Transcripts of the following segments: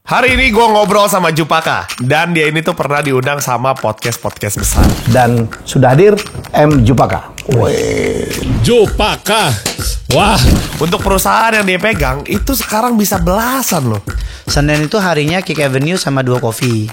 Hari ini gue ngobrol sama Jupaka. Dan dia ini tuh pernah diundang sama podcast-podcast besar. Dan sudah hadir M. Jupaka. Jupaka. Wah. Untuk perusahaan yang dia pegang, itu sekarang bisa belasan loh. Senin itu harinya Kick Avenue sama 2 Coffee.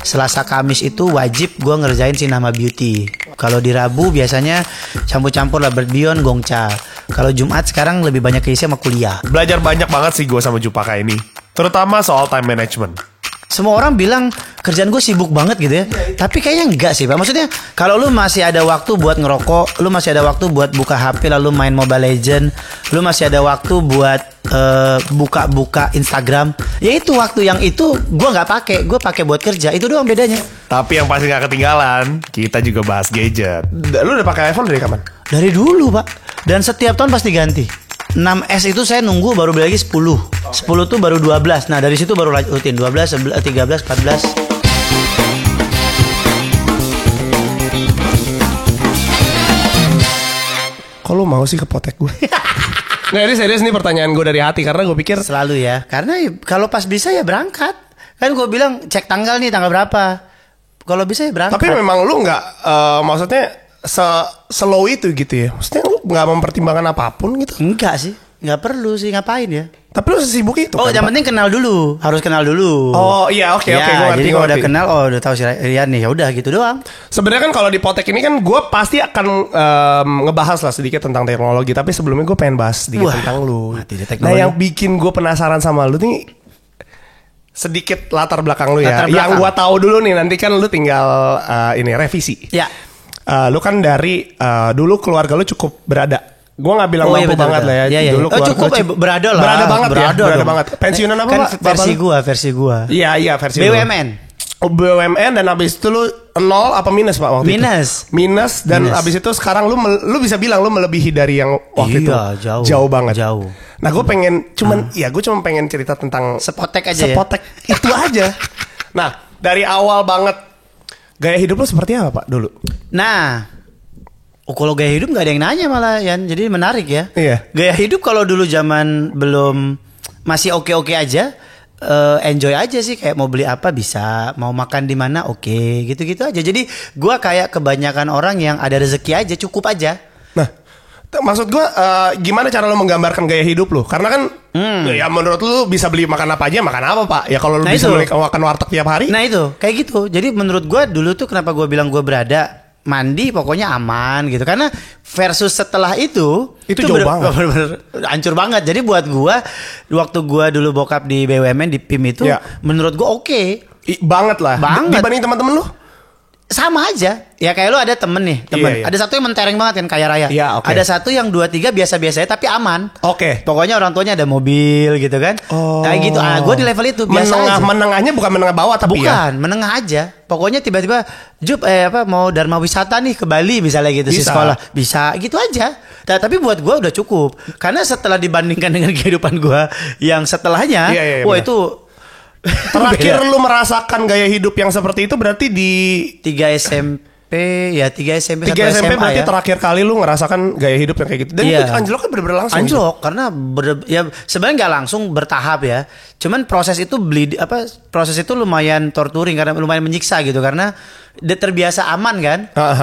Selasa Kamis itu wajib gue ngerjain Sinama Beauty. Kalau di Rabu biasanya campur-campur lah Beyond, Gongcha. Kalau Jumat sekarang lebih banyak keisi sama kuliah. Belajar banyak banget sih gue sama Jupaka ini. Terutama soal time management. Semua orang bilang kerjaan gue sibuk banget gitu ya. Tapi kayaknya enggak sih Pak. Maksudnya kalau lu masih ada waktu buat ngerokok, lu masih ada waktu buat buka HP lalu main Mobile Legend, lu masih ada waktu buat buka-buka Instagram. Ya itu waktu yang itu gue nggak pakai, gue pakai buat kerja. Itu doang bedanya. Tapi yang pasti gak ketinggalan, kita juga bahas gadget. Lu udah pakai iPhone dari kapan? Dari dulu Pak. Dan setiap tahun pasti ganti. 6S itu saya nunggu baru beli lagi 10. 10 tuh baru 12. Nah dari situ baru lanjutin 12, 11, 13, 14. Kok lu mau sih ke potek gue? Nggak, ini serius nih pertanyaan gue dari hati. Karena gue pikir selalu ya. Karena kalau pas bisa ya berangkat. Kan gue bilang cek tanggal nih, tanggal berapa. Kalau bisa ya berangkat. tapi memang lu nggak maksudnya slow itu gitu ya. Maksudnya lu nggak mempertimbangkan apapun gitu. Enggak sih. Nggak perlu sih, ngapain ya. Tapi lu sesibuk itu Oh, kan, yang Pak? penting kenal dulu. Harus kenal dulu. Oh iya, oke, Ya, gue ngerti. jadi kalau udah kenal, oh udah tahu si Rian nih, ya udah gitu doang. Sebenarnya kan kalau di potek ini kan gue pasti akan ngebahas lah sedikit tentang teknologi. Tapi sebelumnya gue pengen bahas sedikit Wah, tentang lu. mati deh Nah teknologi. yang bikin gue penasaran sama lu nih sedikit latar belakang lu ya. Latar belakang. Yang gue tahu dulu nih, nanti kan lu tinggal ini revisi. Ya. Lu kan dari dulu keluarga lu cukup berada. Gue gak bilang Oh, iya, mampu betul, banget betul. lah ya. Iya, iya. Dulu Oh, keluarga cukup, lu berada lah. Berada banget ya. Berada dong. banget. Pensiunan apa Kan Pak? versi gua. Iya versi lu. BUMN. Oh, BUMN dan abis itu lu 0 apa minus Pak waktu Minus. itu? Minus dan Minus. abis itu sekarang lu bisa bilang lu melebihi dari yang waktu itu. Iya, Jauh banget. Jauh. Nah gue pengen gue cuma pengen cerita tentang Sepotek aja ya. Sepotek itu aja. Nah dari awal banget gaya hidup lu seperti apa Pak dulu? Nah, kalau gaya hidup nggak ada yang nanya malah Yan. Jadi menarik ya. Iya. Gaya hidup kalau dulu zaman belum masih oke aja, enjoy aja sih. Kayak mau beli apa bisa, mau makan di mana oke, gitu-gitu aja. Jadi gua kayak kebanyakan orang yang ada rezeki aja, cukup aja. Nah maksud gue gimana cara lu menggambarkan gaya hidup lu? Karena kan ya menurut lu bisa beli makan apa aja, makan apa Pak? Ya kalau lu Nah, bisa itu. beli makan warteg tiap hari. Nah itu kayak gitu. Jadi menurut gua dulu tuh kenapa gua bilang gua berada mandi pokoknya aman gitu, karena versus setelah itu jauh banget. bener-bener hancur banget. Jadi buat gua waktu gua dulu bokap di BUMN di PIM itu Ya. menurut gua oke. Banget lah. Banget. Dibanding teman-teman lu? Sama aja. Ya kayak lu ada temen nih, Iya. ada satu yang mentereng banget kan kaya raya. Iya, oke. Ada satu yang 2-3 biasa-biasa aja tapi aman. Oke. Pokoknya orang tuanya ada mobil gitu kan. Oh. Kayak gitu. Gue di level itu biasa aja. Menengahnya bukan menengah bawah tapi ya. Bukan, menengah aja. Pokoknya tiba-tiba mau Dharma Wisata nih ke Bali misalnya gitu si Bisa. sekolah. Bisa gitu aja. Nah, tapi buat gue udah cukup. Karena setelah dibandingkan dengan kehidupan gue yang setelahnya, Iya, wah benar. itu Terakhir lu merasakan gaya hidup yang seperti itu berarti di 3 SMP, ya 3 SMP 3 1 SMP SMA berarti ya. terakhir kali lu ngerasakan gaya hidup yang kayak gitu. Dan Iya. itu anjlok kan bener-bener langsung. gitu. Anjlok karena ya sebenarnya nggak langsung bertahap ya. Cuman proses itu proses itu lumayan torturing karena lumayan menyiksa gitu karena dia terbiasa aman kan.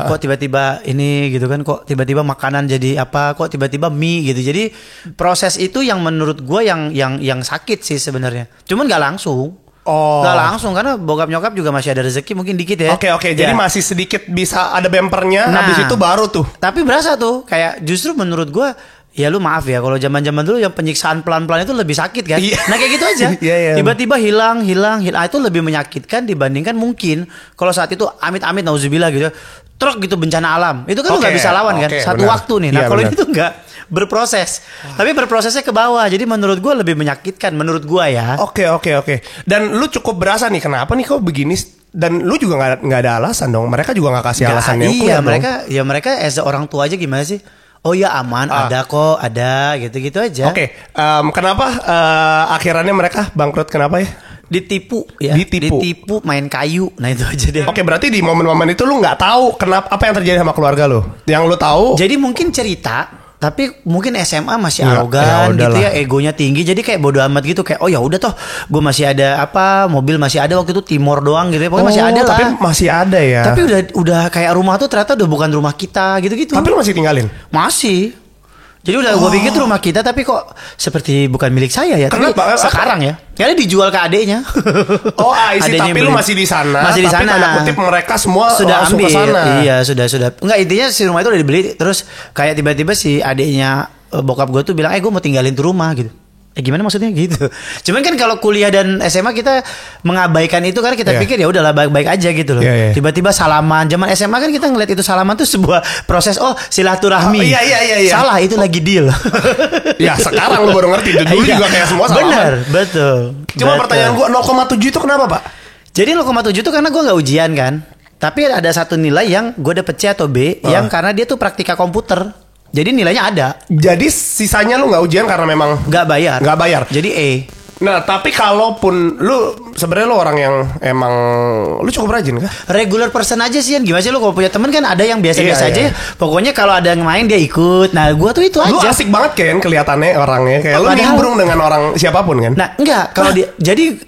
Kok tiba-tiba ini gitu kan, kok tiba-tiba makanan jadi apa, kok tiba-tiba mie gitu. Jadi proses itu yang menurut gue yang sakit sih sebenarnya. Cuman nggak langsung. Oh. Nggak langsung karena bokap nyokap juga masih ada rezeki mungkin dikit ya. Oke. Jadi Ya. masih sedikit bisa ada bempernya. Nah. Habis itu baru tuh. Tapi berasa tuh kayak justru menurut gua ya lu maaf ya kalau zaman-zaman dulu yang penyiksaan pelan-pelan itu lebih sakit kan. Iya. Nah kayak gitu aja. Iya. Tiba-tiba hilang itu lebih menyakitkan dibandingkan mungkin kalau saat itu amit-amit nauzubillah gitu. Truk gitu bencana alam. Itu kan lu Oke, nggak bisa lawan kan. oke, Satu benar. waktu nih. Nah Iya, kalau benar. ini tuh nggak berproses. Tapi berprosesnya ke bawah. Jadi menurut gua lebih menyakitkan menurut gua ya. Oke. Dan lu cukup berasa nih kenapa nih kok begini? Dan lu juga nggak ada alasan dong. Mereka juga nggak kasih Nggak, alasan yang iya clear dong. mereka as a orang tua aja gimana sih? Oh ya aman, ada kok, ada gitu-gitu aja. Oke. Kenapa akhirannya mereka bangkrut? Kenapa ya? Ditipu ya. Ditipu. main kayu. Nah itu aja deh. Oke, berarti di momen-momen itu lu nggak tahu kenapa apa yang terjadi sama keluarga lu. Yang lu tahu Jadi mungkin cerita Tapi mungkin SMA masih Ya, arogan ya gitu udahlah. ya, egonya tinggi. Jadi kayak bodo amat gitu, kayak oh ya udah toh, gue masih ada apa, mobil masih ada waktu itu Timor doang gitu ya. Pokoknya masih ada lah. Tapi masih ada ya. Tapi udah kayak rumah tuh ternyata udah bukan rumah kita gitu-gitu. Tapi lu masih tinggalin? Masih. Jadi udah gue pikir tuh rumah kita, tapi kok seperti bukan milik saya ya. Tapi Kenapa? sekarang ya, kayaknya dijual ke adeknya. Oh, I see. Adeknya Tapi lu beli. masih di sana. Masih di tapi sana. tanda kutip mereka semua Sudah langsung ambil. ke sana. Iya, sudah. Enggak, intinya si rumah itu udah dibeli. Terus kayak tiba-tiba si adeknya bokap gue tuh bilang, gue mau tinggalin tuh rumah gitu. Gimana maksudnya gitu? Cuman kan kalau kuliah dan SMA kita mengabaikan itu karena kita Iya. pikir ya udahlah baik-baik aja gitu loh. Iya. Tiba-tiba salaman. Zaman SMA kan kita ngeliat itu salaman tuh sebuah proses silaturahmi. Oh, iya. Salah, itu lagi deal. Ya sekarang lu baru ngerti. Dulu Iya. juga kayak semua salaman. Bener, betul. Cuma pertanyaan gua 0,7 itu kenapa, Pak? Jadi 0,7 itu karena gue nggak ujian kan. Tapi ada satu nilai yang gue dapet C atau B yang karena dia tuh praktika komputer. Jadi nilainya ada. Jadi sisanya lu nggak ujian karena memang Nggak bayar. Nggak bayar. Jadi E. Nah, tapi kalaupun lu sebenarnya lu orang yang emang lu cukup rajin kah? Regular person aja sih, Yan. Gimana sih lu kalau punya temen kan ada yang biasa-biasa Iya, aja. iya. Pokoknya kalau ada yang main dia ikut. Nah, gua tuh itu Lu aja. asik banget kan kelihatannya orangnya kayak lu Padahal- nimbrung dengan orang siapapun kan? Nah, enggak, kalau dia jadi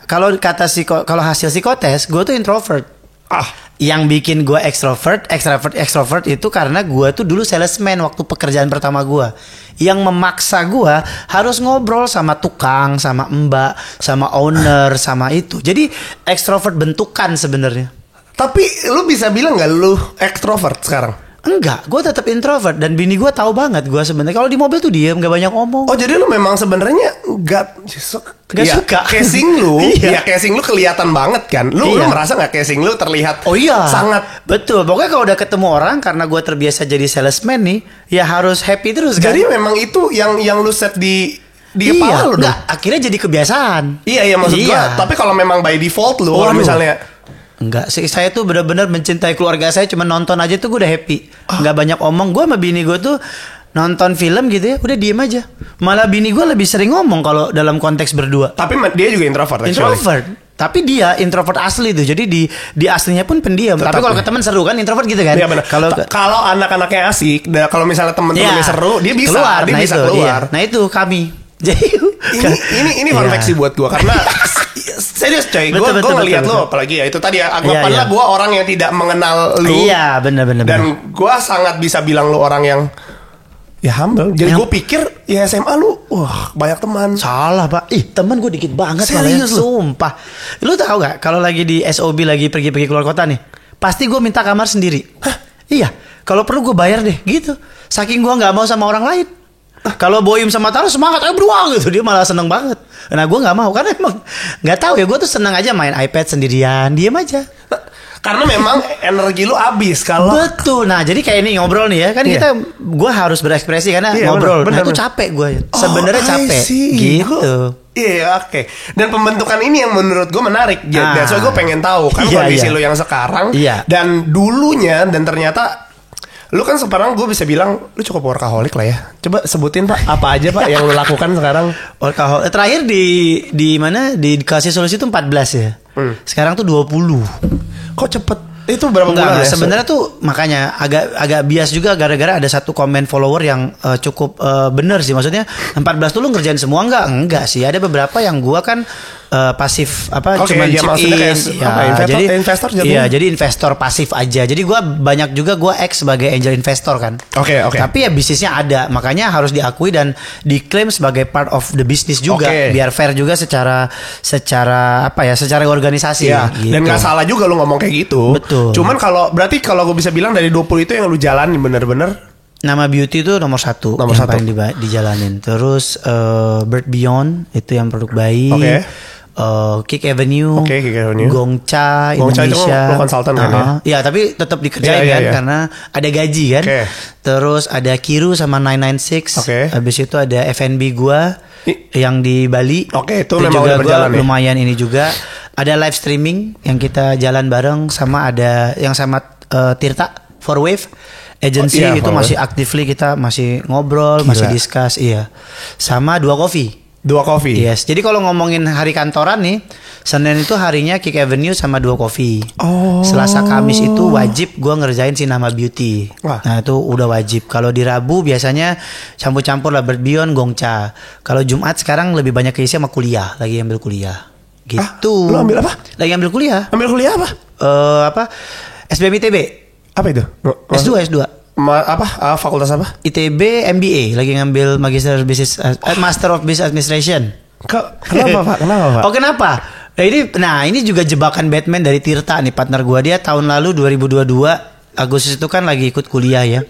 kalau kata kalau hasil psikotes, gua tuh introvert. Yang bikin gue extrovert itu karena gue tuh dulu salesman waktu pekerjaan pertama gue, yang memaksa gue harus ngobrol sama tukang, sama mbak, sama owner, sama itu. Jadi extrovert bentukan sebenarnya. Tapi lu bisa bilang nggak lu ekstrovert sekarang? Enggak, gue tetap introvert dan bini gue tahu banget gue sebenarnya kalau di mobil tuh diem, nggak banyak ngomong. Oh, jadi lu memang sebenarnya nggak Nggak suka. casing lu, Iya. ya casing lu kelihatan banget kan? Lu Iya. merasa nggak casing lu terlihat? Oh iya, sangat. betul. Pokoknya kalau udah ketemu orang, karena gue terbiasa jadi salesman nih, ya harus happy terus kan. Jadi memang itu yang lu set di kepala lu dong? enggak, akhirnya jadi kebiasaan. Iya maksud gua. Tapi kalau memang by default lu, kalau Waduh. misalnya Enggak sih, saya tuh benar-benar mencintai keluarga saya, cuma nonton aja tuh gue udah happy. Enggak banyak omong. Gue sama bini gue tuh nonton film gitu ya, udah diem aja. Malah bini gue lebih sering ngomong kalau dalam konteks berdua. tapi dia juga introvert. actually. Introvert. Tapi dia introvert asli tuh. Jadi di aslinya pun pendiam. Tetap Tapi kalau ya. ke teman seru kan, introvert gitu kan. Iya benar. Kalau Kalau anak-anaknya asik, kalau misalnya temen-temennya Iya, seru, dia bisa dia nah bisa itu, keluar. iya. Nah itu kami. Jadi Ini fun Iya. fact sih buat gua karena serius coy, Betul, gua betul, ngeliat betul, lu betul. apalagi ya itu tadi ya anggapanlah iya. gua orang yang tidak mengenal lu. Iya, benar-benar. Dan gua sangat bisa bilang lu orang yang ya humble. Jadi gua pikir ya SMA lu wah banyak teman. Salah pak, temen gue dikit banget malah ya. Serius lu? Sumpah. Lu tahu gak kalau lagi di SOB lagi pergi-pergi keluar kota nih, pasti gue minta kamar sendiri. Iya, kalau perlu gue bayar deh gitu. Saking gue nggak mau sama orang lain. Kalau Boyum sama Taro semangat, ayo beruang gitu, dia malah seneng banget. Nah gue nggak mau karena emang nggak tahu ya, gue tuh seneng aja main iPad sendirian, diem aja. Karena memang energi lu habis kalau Betul. Nah jadi kayak ini ngobrol nih ya kan, Iya. gue harus berekspresi karena Iya, ngobrol. bener, Nah itu bener. capek gue. Sebenarnya I capek. see. Gitu. Iya oke. Dan pembentukan ini yang menurut gue menarik. Ah. That's why gue pengen tahu kan Iya, kondisi iya. lu yang sekarang Iya. dan dulunya dan ternyata lu kan sekarang gue bisa bilang lu cukup workaholic lah ya. Coba sebutin Pak apa aja Pak yang lu lakukan sekarang. Terakhir di mana dikasih solusi itu 14 ya. Sekarang tuh 20. Kok cepet? Itu berapa Enggak, bulan ya? sebenarnya tuh makanya agak bias juga gara-gara ada satu komen follower yang cukup bener sih, maksudnya 14 tuh lu ngerjain semua enggak sih, ada beberapa yang gua kan pasif Oke, cuman ya chip maksudnya in. kayak apa, investor jadinya? Iya, jadi investor pasif aja. Jadi gua banyak juga gua sebagai angel investor kan. Oke. Tapi ya bisnisnya ada, makanya harus diakui dan diklaim sebagai part of the business juga, Oke. biar fair juga secara apa ya, secara organisasi. Iya, gitu. dan gak salah juga lu ngomong kayak gitu. Betul. Cuman berarti kalau gue bisa bilang dari 20 itu yang lu jalanin bener-bener. Nama beauty itu nomor satu Nomor yang satu. paling dijalanin. Terus Bird Beyond itu yang produk bayi. Oke. Kick Avenue, Oke, Kick Avenue. Gongcha, Gongcha itu Indonesia. lo konsultan kan ya? Iya, tapi tetap dikerjain Iya, kan iya. karena ada gaji kan. Oke. Terus ada Kiru sama 996. Oke. Habis itu ada FNB gua yang di Bali. Oke, itu memang udah juga berjalan ya? lumayan ini juga. Ada live streaming yang kita jalan bareng, sama ada yang sama Tirta 4Wave agency. Oh, iya, itu 4Wave. masih actively kita masih ngobrol, Gila. masih discuss, iya. Sama 2 Coffee. 2 coffee. Yes. Jadi kalau ngomongin hari kantoran nih, Senin itu harinya Kick Avenue sama Duo Coffee. Selasa Kamis itu wajib gue ngerjain Sinama Beauty. Wah. Nah itu udah wajib. Kalau di Rabu biasanya campur-campur lah Bird Beyond, Gongcha. Kalau Jumat sekarang lebih banyak keisi sama kuliah. Lagi ambil kuliah. Gitu. Lu ambil apa? Lagi ambil kuliah. Ambil kuliah apa? SBM ITB. Apa itu? S2. Fakultas apa? ITB MBA. Lagi ngambil Master of Business Administration. Kenapa Pak? Oh kenapa? Nah ini juga jebakan Batman dari Tirta nih, partner gua. Dia tahun lalu 2022 Agustus itu kan lagi ikut kuliah ya.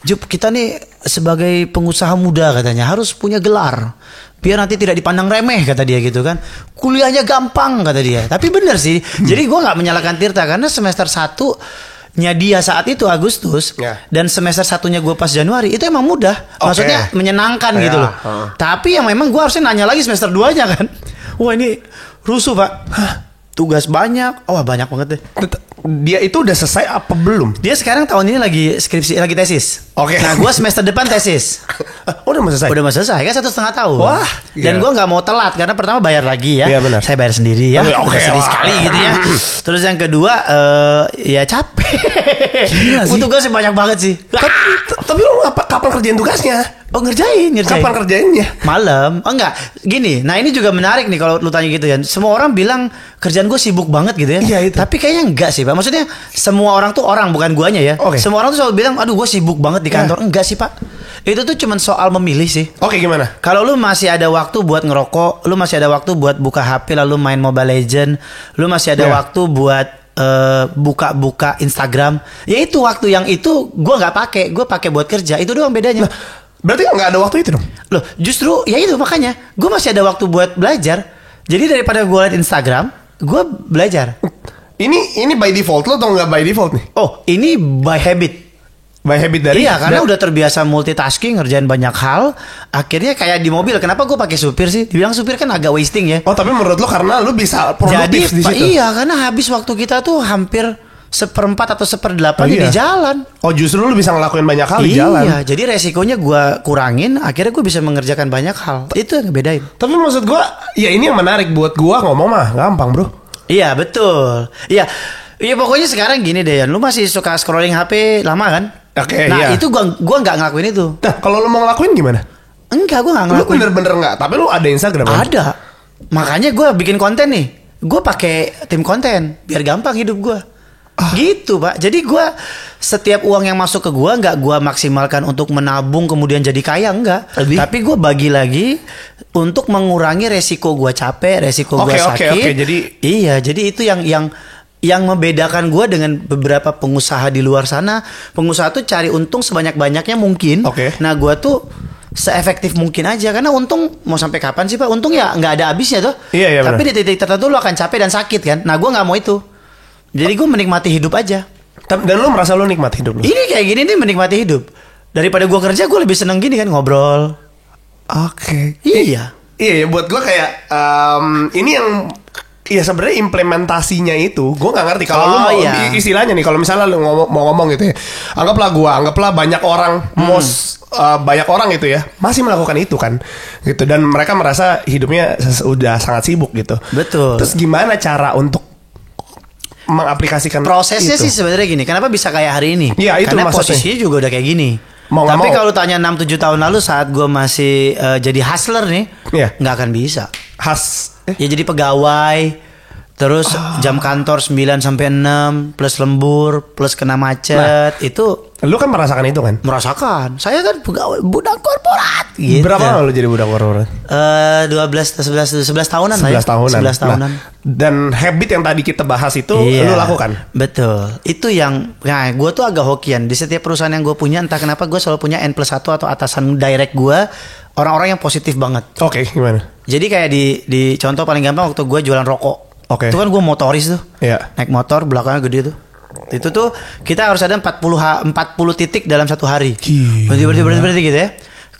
Jup, kita nih sebagai pengusaha muda katanya harus punya gelar biar nanti tidak dipandang remeh, kata dia gitu kan. Kuliahnya gampang kata dia. Tapi bener sih. Jadi gua nggak menyalahkan Tirta karena semester 1-nya dia saat itu Agustus dan semester 1-nya gue pas Januari itu emang mudah. Maksudnya menyenangkan gitu loh. Tapi yang memang gue harusnya nanya lagi semester 2-nya kan. Wah ini rusuh Pak. Tugas banyak. Oh banyak banget deh. Dia itu udah selesai apa belum? Dia sekarang tahun ini lagi skripsi, lagi tesis. Nah gue semester depan tesis. Udah mau selesai? Udah mau selesai kan 1,5 tahun. Wah. Dan gue nggak mau telat karena pertama bayar lagi ya. Iya benar. Saya bayar sendiri ya. Sedih sekali gitu ya. Terus yang kedua ya capek. Tugasnya banyak banget sih. Tapi lu kapan kerjain tugasnya? Oh ngerjain. Kapan kerjainnya? Malam. Oh enggak. Gini. Nah ini juga menarik nih kalau lu tanya gitu ya. Semua orang bilang kerjaan gue sibuk banget gitu ya. Iya itu. Tapi kayaknya enggak sih Pak. Maksudnya semua orang tuh bukan guanya ya. Semua orang tuh selalu bilang aduh gue sibuk banget di kantor. Enggak sih Pak. Itu tuh cuman soal memilih sih. Gimana? Kalau lu masih ada waktu buat ngerokok, lu masih ada waktu buat buka HP lalu main Mobile Legend, lu masih ada waktu buat buka-buka Instagram. Ya itu waktu yang itu gue nggak pakai, gue pakai buat kerja. Itu doang bedanya. Nah, berarti nggak ada waktu itu dong? Loh, justru ya itu makanya gue masih ada waktu buat belajar. Jadi daripada gue liat Instagram, gue belajar. Ini by default lo atau nggak by default nih? Oh, ini by habit. By habit dari? Iya, karena udah terbiasa multitasking, ngerjain banyak hal. Akhirnya kayak di mobil, kenapa gue pakai supir sih? Dibilang supir kan agak wasting ya. Oh, tapi menurut lo karena lo bisa produktif di situ? Iya, karena habis waktu kita tuh hampir 1/4 atau 1/8 di jalan. Oh, justru lo bisa ngelakuin banyak hal di jalan. Iya, jadi resikonya gue kurangin, akhirnya gue bisa mengerjakan banyak hal. Itu yang ngebedain. Tapi maksud gue, ya ini yang menarik buat gue ngomong mah gampang bro. Iya, betul. Iya, pokoknya sekarang gini deh, lu masih suka scrolling HP lama kan? Nah itu gua nggak ngelakuin itu. Nah kalau lu mau ngelakuin gimana? Enggak, gua nggak ngelakuin. Lu bener-bener nggak? Tapi lu ada Instagram? Ada. Makanya gua bikin konten nih. Gua pakai tim konten biar gampang hidup gua. Gitu Pak. Jadi gua setiap uang yang masuk ke gua nggak gua maksimalkan untuk menabung kemudian jadi kaya, enggak. Tapi gua bagi lagi untuk mengurangi resiko gua capek, resiko gua sakit. Jadi itu yang membedakan gue dengan beberapa pengusaha di luar sana. Pengusaha tuh cari untung sebanyak-banyaknya mungkin. Nah gue tuh seefektif mungkin aja. Karena untung mau sampai kapan sih Pak? Untung ya nggak ada habisnya tuh. Iya, tapi di titik tertentu lo akan capek dan sakit kan. Nah gue nggak mau itu. Jadi gue menikmati hidup aja. Dan lo merasa lo nikmati hidup lo? Ini kayak gini nih menikmati hidup. Daripada gue kerja gue lebih seneng gini kan, ngobrol. Iya. Iya buat gue kayak ini yang... Iya sebenarnya implementasinya itu gue nggak ngerti kalau lu mau istilahnya nih, kalau misalnya lu mau ngomong gitu ya, anggaplah banyak orang banyak orang gitu ya masih melakukan itu kan gitu, dan mereka merasa hidupnya udah sangat sibuk gitu. Betul. Terus gimana cara untuk mengaplikasikan prosesnya itu? Sih sebenarnya gini, kenapa bisa kayak hari ini? Iya itu karena maksudnya. Posisinya juga udah kayak gini. Tapi kalau tanya 6-7 tahun lalu saat gue masih jadi hustler nih, nggak akan bisa. Ya jadi pegawai, terus jam kantor 9 sampai 6 plus lembur, plus kena macet. Itu lu kan merasakan itu kan? Merasakan. Saya kan pegawai budak korporat gitu. Berapa lama lu jadi budak korporat? 11 tahunan lah ya. 11 tahunan. Dan habit yang tadi kita bahas itu lu lakukan? Betul. Itu yang gue tuh agak hokian. Di setiap perusahaan yang gue punya, entah kenapa gue selalu punya N+1 atau atasan direct gue orang-orang yang positif banget. Gimana? Jadi kayak di contoh paling gampang waktu gue jualan rokok. Itu kan gue motoris tuh. Naik motor belakangnya gede tuh. Itu tuh kita harus ada 40 titik dalam satu hari. Berarti gitu ya.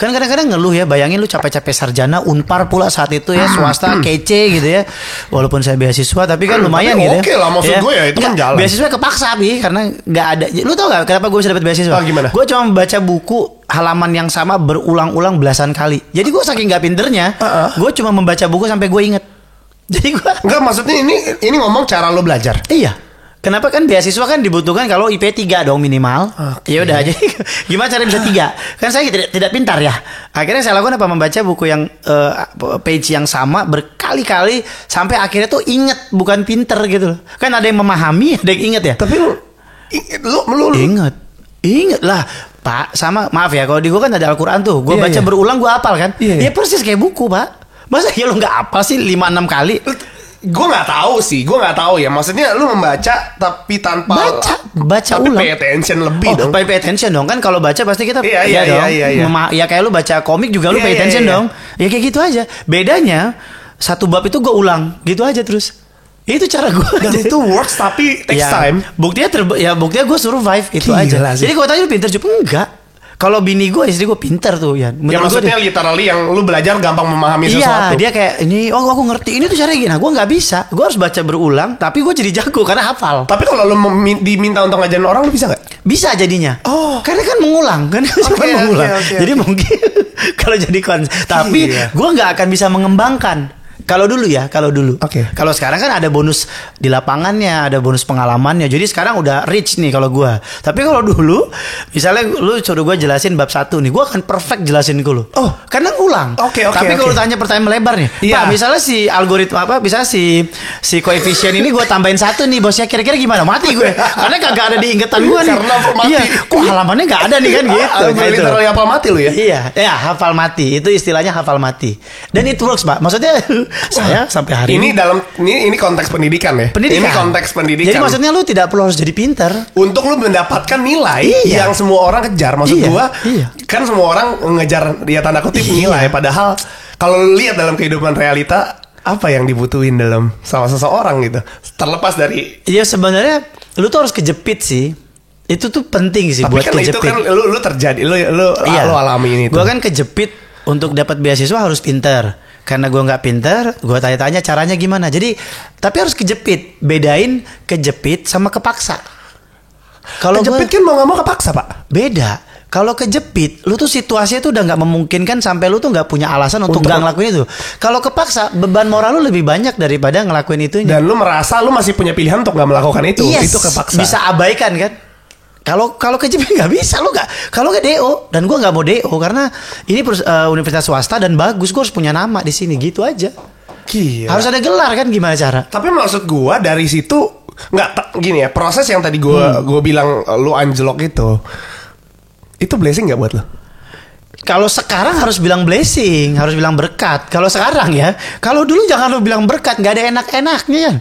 Kan kadang-kadang ngeluh ya, bayangin lu capek-capek sarjana Unpar pula saat itu ya, swasta kece gitu ya. Walaupun saya beasiswa tapi kan lumayan gitu ya. Oke lah, maksud gue ya itu kan jalan. Beasiswa kepaksa Bi, karena nggak ada. Lu tau gak kenapa gue bisa dapat beasiswa? Gimana? Gue cuma membaca buku halaman yang sama berulang-ulang belasan kali. Jadi gue saking nggak pinternya, gue cuma membaca buku sampai gue inget. Jadi gue enggak, maksudnya ini ngomong cara lo belajar. Iya. Kenapa kan beasiswa kan dibutuhkan kalau IP 3 dong minimal. Okay. Ya udah, jadi gimana cara bisa 3? Kan saya tidak pintar ya. Akhirnya saya lakukan apa, membaca buku yang page yang sama berkali-kali sampai akhirnya tuh inget, bukan pinter gitu. Kan ada yang memahami, ada yang inget ya. Tapi lu Inget lah Pak, sama maaf ya, kalau di gue kan ada Al-Quran tuh, gue baca berulang, gue hafal kan. Ya persis kayak buku Pak. Masa ya lu gak hafal sih 5-6 kali? Gue nggak tahu ya. Maksudnya lu membaca tapi tanpa baca tapi ulang. Pay attention lebih dong. Pay attention dong, kan kalau baca pasti kita iya dong. Iya. Ya kayak lu baca komik juga lu pay attention dong. Ya kayak gitu aja. Bedanya satu bab itu gue ulang gitu aja terus. Itu cara gue. Dan itu works tapi takes time. Buktinya gue survive itu aja. Jadi gue tanya lu pinter juga enggak? Kalau bini gue, istri gue pinter tuh ya. Ya maksudnya literally yang lu belajar gampang memahami sesuatu. Iya, dia kayak ini, aku ngerti ini tuh caranya gini. Nah, gue nggak bisa. Gue harus baca berulang, tapi gue jadi jago karena hafal. Tapi kalau lu diminta untuk ngajarin orang, lu bisa nggak? Bisa jadinya. Karena kan mengulang kan, mengulang. Jadi mungkin kalau jadi tapi gue nggak akan bisa mengembangkan. Kalau dulu. Kalau sekarang kan ada bonus di lapangannya, ada bonus pengalamannya. Jadi sekarang udah rich nih kalau gue. Tapi kalau dulu, misalnya lu suruh gue jelasin bab 1 nih, gue akan perfect jelasin ke lu. Karena ngulang. Tapi kalau tanya pertanyaan melebar nih, Pak, misalnya si algoritma misalnya si koefisien ini gue tambahin 1 nih, bosnya kira-kira gimana? Mati gue. Karena kagak ada di ingatan gue nih. Karena mati. Iya, kok halamannya nggak ada nih kan gitu. Literally hafal mati lu ya? Iya, hafal mati. Itu istilahnya hafal mati. Dan it works, Pak. Maksudnya saya sampai hari ini konteks pendidikan ya. Ini konteks pendidikan. Jadi maksudnya lu tidak perlu harus jadi pinter untuk lu mendapatkan nilai yang semua orang kejar. Maksud gua kan semua orang ngejar dia tanda kutip nilai, padahal kalau lu lihat dalam kehidupan realita apa yang dibutuhin dalam sama seseorang gitu. Terlepas dari sebenarnya lu tuh harus kejepit sih. Itu tuh penting sih. Tapi buat kan kejepit. Itu kan lu terjadi lu alami ini tuh. Gua kan kejepit untuk dapat beasiswa harus pinter. Karena gue nggak pinter, gue tanya-tanya caranya gimana. Jadi, tapi harus kejepit. Bedain kejepit sama kepaksa. Kalau kejepit kan mau nggak mau kepaksa, Pak. Beda. Kalau kejepit, lu tuh situasinya tuh udah nggak memungkinkan sampai lu tuh nggak punya alasan untuk nggak ngelakuin itu. Kalau kepaksa, beban moral lu lebih banyak daripada ngelakuin itu. Dan lu merasa lu masih punya pilihan untuk nggak melakukan itu. Yes, itu kepaksa. Bisa abaikan kan? Kalau kejepit nggak bisa, lu nggak. Kalau nggak DO, dan gue nggak mau DO karena ini universitas swasta dan bagus, gue harus punya nama di sini gitu aja. Gila. Harus ada gelar kan, gimana cara? Tapi maksud gue dari situ gini ya, proses yang tadi gue bilang lu anjlok itu blessing nggak buat lo? Kalau sekarang harus bilang blessing, harus bilang berkat. Kalau sekarang ya, kalau dulu jangan lu bilang berkat, nggak ada enak-enaknya ya.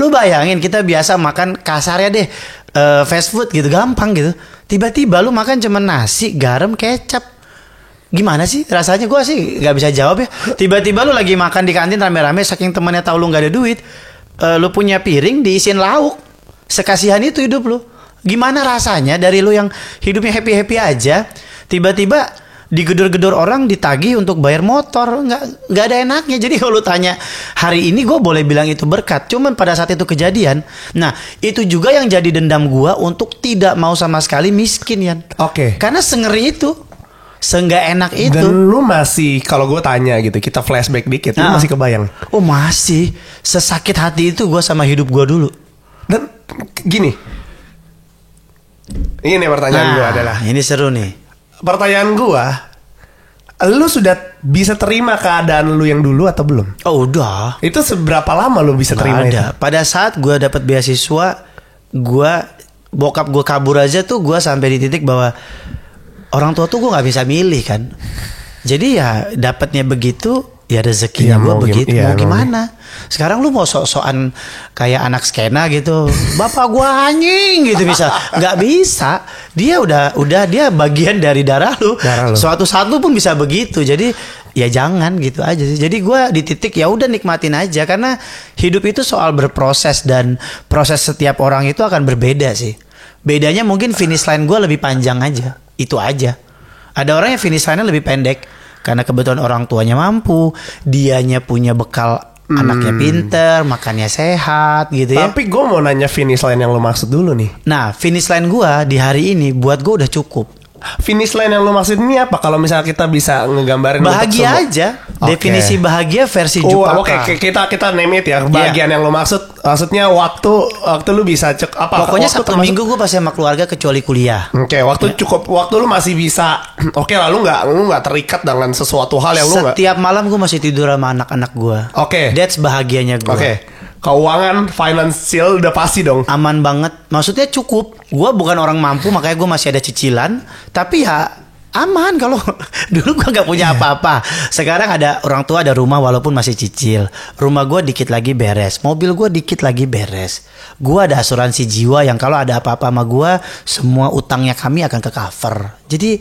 Lu bayangin kita biasa makan kasarnya deh. Fast food gitu gampang gitu. Tiba-tiba lu makan cuma nasi, garam, kecap. Gimana sih rasanya? Gue sih nggak bisa jawab ya. Tiba-tiba lu lagi makan di kantin rame-rame, saking temennya tahu lu nggak ada duit, lu punya piring diisiin lauk. Sekasihan itu hidup lu. Gimana rasanya dari lu yang hidupnya happy-happy aja, tiba-tiba digedor-gedor orang, ditagih untuk bayar motor, nggak ada enaknya. Jadi kalau lu tanya hari ini, gue boleh bilang itu berkat. Cuman pada saat itu kejadian, nah itu juga yang jadi dendam gue untuk tidak mau sama sekali miskin ya. Karena sengeri itu, seenggak enak itu. Dan lu masih, kalau gue tanya gitu, kita flashback dikit, lu masih kebayang? Oh masih, sesakit hati itu gue sama hidup gue dulu. Dan gini, ini pertanyaan gue adalah, ini seru nih. Pertanyaan gua, lu sudah bisa terima keadaan lu yang dulu atau belum? Oh udah. Itu seberapa lama lu bisa terima itu? Pada saat gua dapat beasiswa, bokap gua kabur aja tuh, gua sampai di titik bahwa orang tua tuh gua nggak bisa milih kan. Jadi ya dapatnya begitu, ya rezekinya gua begitu. Mau gimana? Sekarang lu mau sok-sokan kayak anak skena gitu, bapak gua anjing gitu bisa? Nggak bisa. Dia udah dia bagian dari darah lu. Suatu saat lu pun bisa begitu. Jadi ya jangan gitu aja sih. Jadi gua di titik ya udah nikmatin aja, karena hidup itu soal berproses dan proses setiap orang itu akan berbeda sih. Bedanya mungkin finish line gua lebih panjang aja. Itu aja. Ada orang yang finish line-nya lebih pendek karena kebetulan orang tuanya mampu, dianya punya bekal. Anaknya pinter, makannya sehat gitu ya. Tapi gue mau nanya finish line yang lo maksud dulu nih. Nah finish line gue di hari ini buat gue udah cukup. finish line yang lu maksud ini apa? Kalau misalnya kita bisa ngegambarin bahagia aja. Okay. Definisi bahagia versi Jupaka. Oke, kita name it ya. Bagian yang lu maksudnya waktu lu bisa apa? Pokoknya Sabtu Minggu gue pasti sama keluarga kecuali kuliah. Oke, waktu lu masih bisa. Oke, lalu lu nggak terikat dengan sesuatu hal yang lu nggak. Setiap malam gue masih tidur sama anak-anak gue. Oke. That's bahagianya gue. Oke. Keuangan, finansial udah pasti dong. Aman banget. Maksudnya cukup. Gue bukan orang mampu makanya gue masih ada cicilan. Tapi ya aman kalau dulu gue nggak punya apa-apa. Sekarang ada orang tua, ada rumah walaupun masih cicil. Rumah gue dikit lagi beres. Mobil gue dikit lagi beres. Gue ada asuransi jiwa yang kalau ada apa-apa sama gue, semua utangnya kami akan ke cover. Jadi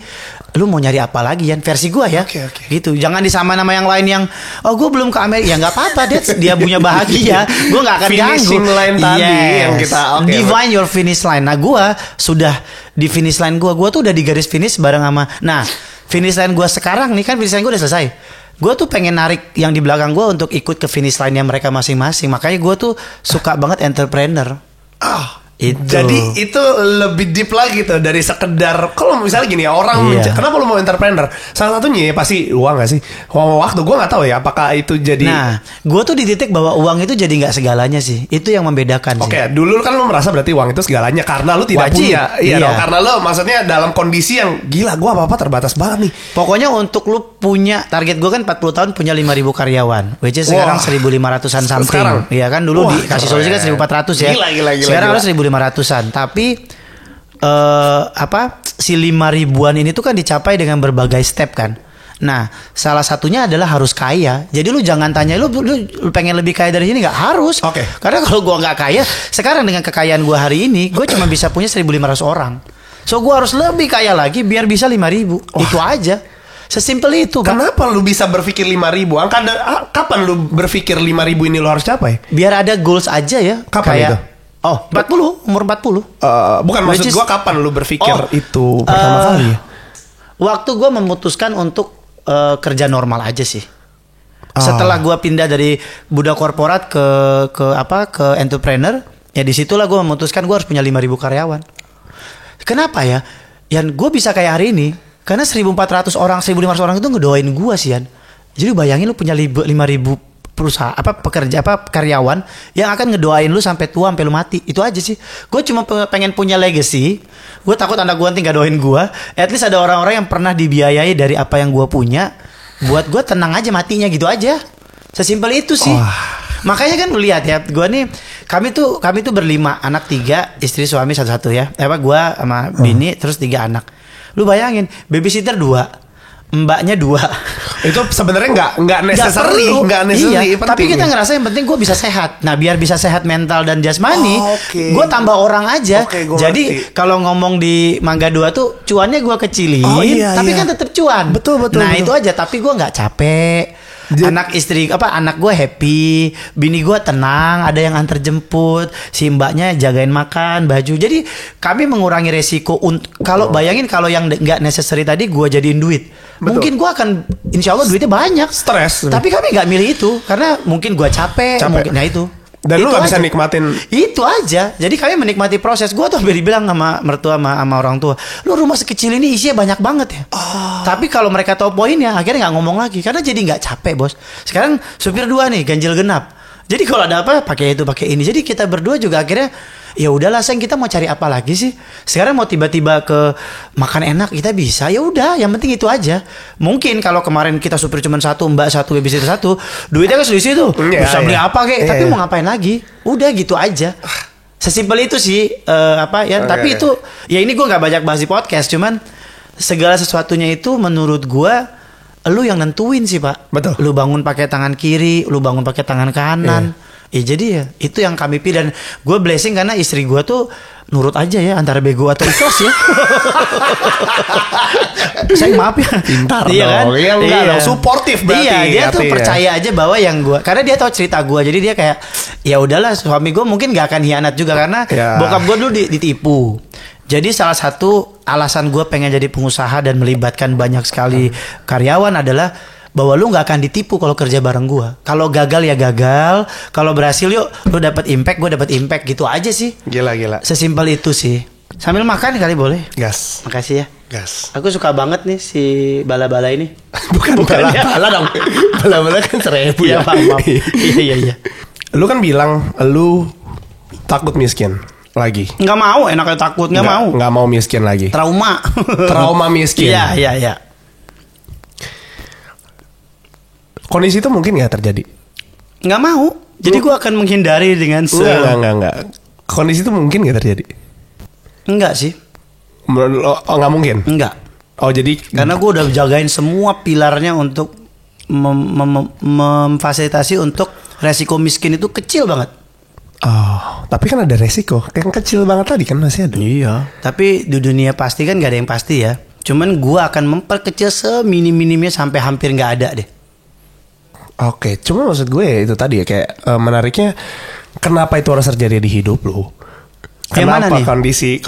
lu mau nyari apa lagi Yan? Versi gue ya. Okay. Gitu. Jangan disamain sama yang lain yang gue belum ke Amerika. Ya nggak apa-apa. Dia punya bahagia. Gue nggak akan ganggu. Finishing line tadi yang kita define your finish line. Nah gue sudah di finish line gue tuh udah di garis finish bareng sama. Nah finish line gue sekarang nih kan finish line gue udah selesai. Gue tuh pengen narik yang di belakang gue untuk ikut ke finish line-nya mereka masing-masing. Makanya gue tuh suka banget entrepreneur. Jadi itu lebih deep lagi tuh dari sekedar kalau misalnya gini ya orang kenapa lu mau entrepreneur? Salah satunya ya pasti uang gak sih? Waktu gue nggak tahu ya apakah itu jadi. Nah, gue tuh di titik bahwa uang itu jadi nggak segalanya sih. Itu yang membedakan. Oke, dulu kan lu merasa berarti uang itu segalanya karena lu tidak punya. Iya dong, karena lu maksudnya dalam kondisi yang gila gue apa terbatas banget nih. Pokoknya untuk lu punya target gue kan 40 tahun punya 5.000 karyawan, which is sekarang 1.500-an something. Iya kan dulu dikasih solusi kan 1.400 ya. Gila. Sekarang harus 1.500-an. Tapi si 5.000-an ini tuh kan dicapai dengan berbagai step kan. Nah, salah satunya adalah harus kaya. Jadi lu jangan tanya lu pengen lebih kaya dari sini, nggak harus. Oke. Karena kalau gua nggak kaya, sekarang dengan kekayaan gua hari ini, gua cuma bisa punya 1.500 orang. So gua harus lebih kaya lagi biar bisa 5.000. Itu aja. Sesimpel itu. Kenapa lu bisa berpikir 5.000? Kapan lu berpikir 5.000 ini lu harus capai? Biar ada goals aja ya. Kapan kayak, itu? 40, umur 40. Bukan maksud gue kapan lu berpikir itu pertama kali? Waktu gue memutuskan untuk kerja normal aja sih. Setelah gue pindah dari budak korporat ke entrepreneur, ya disitulah gue memutuskan gue harus punya 5.000 karyawan. Kenapa ya? Yan, gue bisa kayak hari ini karena 1.400 orang, 1.500 orang itu ngedoain gue sih Yan. Jadi bayangin lu punya 5.000 perusahaan karyawan yang akan ngedoain lu sampai tua sampai lu mati. Itu aja sih. Gue cuma pengen punya legacy. Gue takut anak gue nanti gak doain gue. At least ada orang-orang yang pernah dibiayai dari apa yang gue punya. Buat gue tenang aja matinya gitu aja. Sesimpel itu sih. Makanya kan lu lihat ya, gue nih kami tuh berlima, anak 3, istri suami satu ya. Gue sama bini terus 3 anak. Lu bayangin, babysitter 2. Mbaknya 2. Itu sebenarnya nggak necessary, iya, tapi kita ngerasa yang penting gue bisa sehat. Nah biar bisa sehat mental dan jasmani, gue tambah orang aja. Jadi kalau ngomong di Mangga 2 tuh cuannya gue kecilin, tapi kan tetap cuan. Betul. Nah itu aja. Tapi gue nggak capek. Anak gue happy, bini gue tenang, ada yang antar jemput, si mbaknya jagain makan, baju. Jadi kami mengurangi resiko. Kalau bayangin kalau yang nggak necessary tadi gue jadiin duit. Betul. Mungkin gue akan insya Allah duitnya banyak. Stres. Tapi kami nggak milih itu karena mungkin gue capek. Mungkin, nah itu. Dan lu gak bisa nikmatin. Itu aja. Jadi kami menikmati proses. Gue tuh hampir dibilang sama mertua sama orang tua, lu rumah sekecil ini isinya banyak banget ya. Tapi kalau mereka tahu poinnya, akhirnya gak ngomong lagi. Karena jadi gak capek bos. Sekarang supir 2 nih, ganjil genap. Jadi kalau ada apa pakai itu pakai ini. Jadi kita berdua juga akhirnya ya udahlah sayang, kita mau cari apa lagi sih? Sekarang mau tiba-tiba ke makan enak kita bisa. Ya udah, yang penting itu aja. Mungkin kalau kemarin kita supir cuma 1, mbak 1, babysitter 1, duitnya kan selisih tuh. Bisa beli apa kek? Tapi mau ngapain lagi? Udah gitu aja. Sesimpel itu sih tapi itu ya ini gue nggak banyak bahas di podcast, cuman segala sesuatunya itu menurut gue lu yang nentuin sih Pak. Betul. Lu bangun pakai tangan kiri, lu bangun pakai tangan kanan. Ya jadi ya itu yang kami pilih. Dan gue blessing karena istri gue tuh nurut aja ya, antara bego atau ikhlas ya. Saya maaf ya. Pintar iya dong. Kan? Iya. Suportif berarti. Iya, dia tuh percaya aja bahwa yang gue, karena dia tahu cerita gue, jadi dia kayak ya udahlah, suami gue mungkin gak akan hianat juga karena bokap gue dulu ditipu. Jadi salah satu alasan gue pengen jadi pengusaha dan melibatkan banyak sekali karyawan adalah bahwa lu nggak akan ditipu kalau kerja bareng gue. Kalau gagal ya gagal, kalau berhasil yuk lu dapat impact, gue dapat impact, gitu aja sih. Gila. Sesimpel itu sih. Sambil makan kali boleh? Gas. Makasih ya. Gas. Aku suka banget nih si bala-bala ini. Bukan bala-bala dong. Bala-bala kan 1000 ya. Maaf. Iya. Lu kan bilang lu takut miskin lagi. Nggak mau, enaknya takut, nggak mau. Nggak mau miskin lagi. Trauma. Trauma miskin. Iya. Kondisi itu mungkin nggak terjadi. Nggak mau. Jadi gue akan menghindari dengan Enggak. Kondisi itu mungkin nggak terjadi. Enggak sih. Nggak mungkin. Enggak. Oh jadi karena gue udah jagain semua pilarnya untuk memfasilitasi untuk resiko miskin itu kecil banget. Oh, tapi kan ada resiko. Yang kecil banget tadi kan masih ada. Iya. Tapi di dunia pasti kan gak ada yang pasti ya. Cuman gue akan memperkecil seminim-minimnya sampai hampir gak ada deh. Oke, cuma maksud gue itu tadi ya kayak menariknya kenapa itu harus terjadi di hidup lu? Kenapa kondisi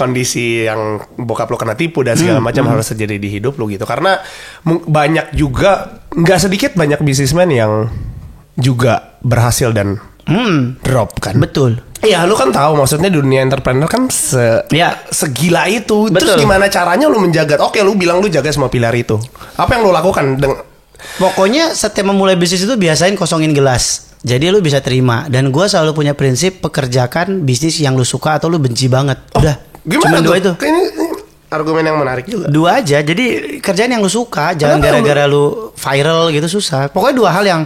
yang bokap lo kena tipu dan segala macam harus terjadi di hidup lo gitu? Karena banyak juga, nggak sedikit banyak bisnismen yang juga berhasil dan drop kan? Betul. Iya, lu kan tahu maksudnya dunia entrepreneur kan segila itu. Betul. Terus gimana caranya lu menjaga? Oke, lu bilang lu jaga semua pilar itu. Apa yang lu lakukan? Pokoknya setiap memulai bisnis itu biasain kosongin gelas. Jadi lu bisa terima. Dan gue selalu punya prinsip pekerjakan bisnis yang lu suka atau lu benci banget. Udah. Gimana cuma tuh? 2 itu. Ini argumen yang menarik juga. 2 aja. Jadi kerjaan yang lu suka. Jangan gara-gara lu viral gitu susah. Pokoknya 2 hal yang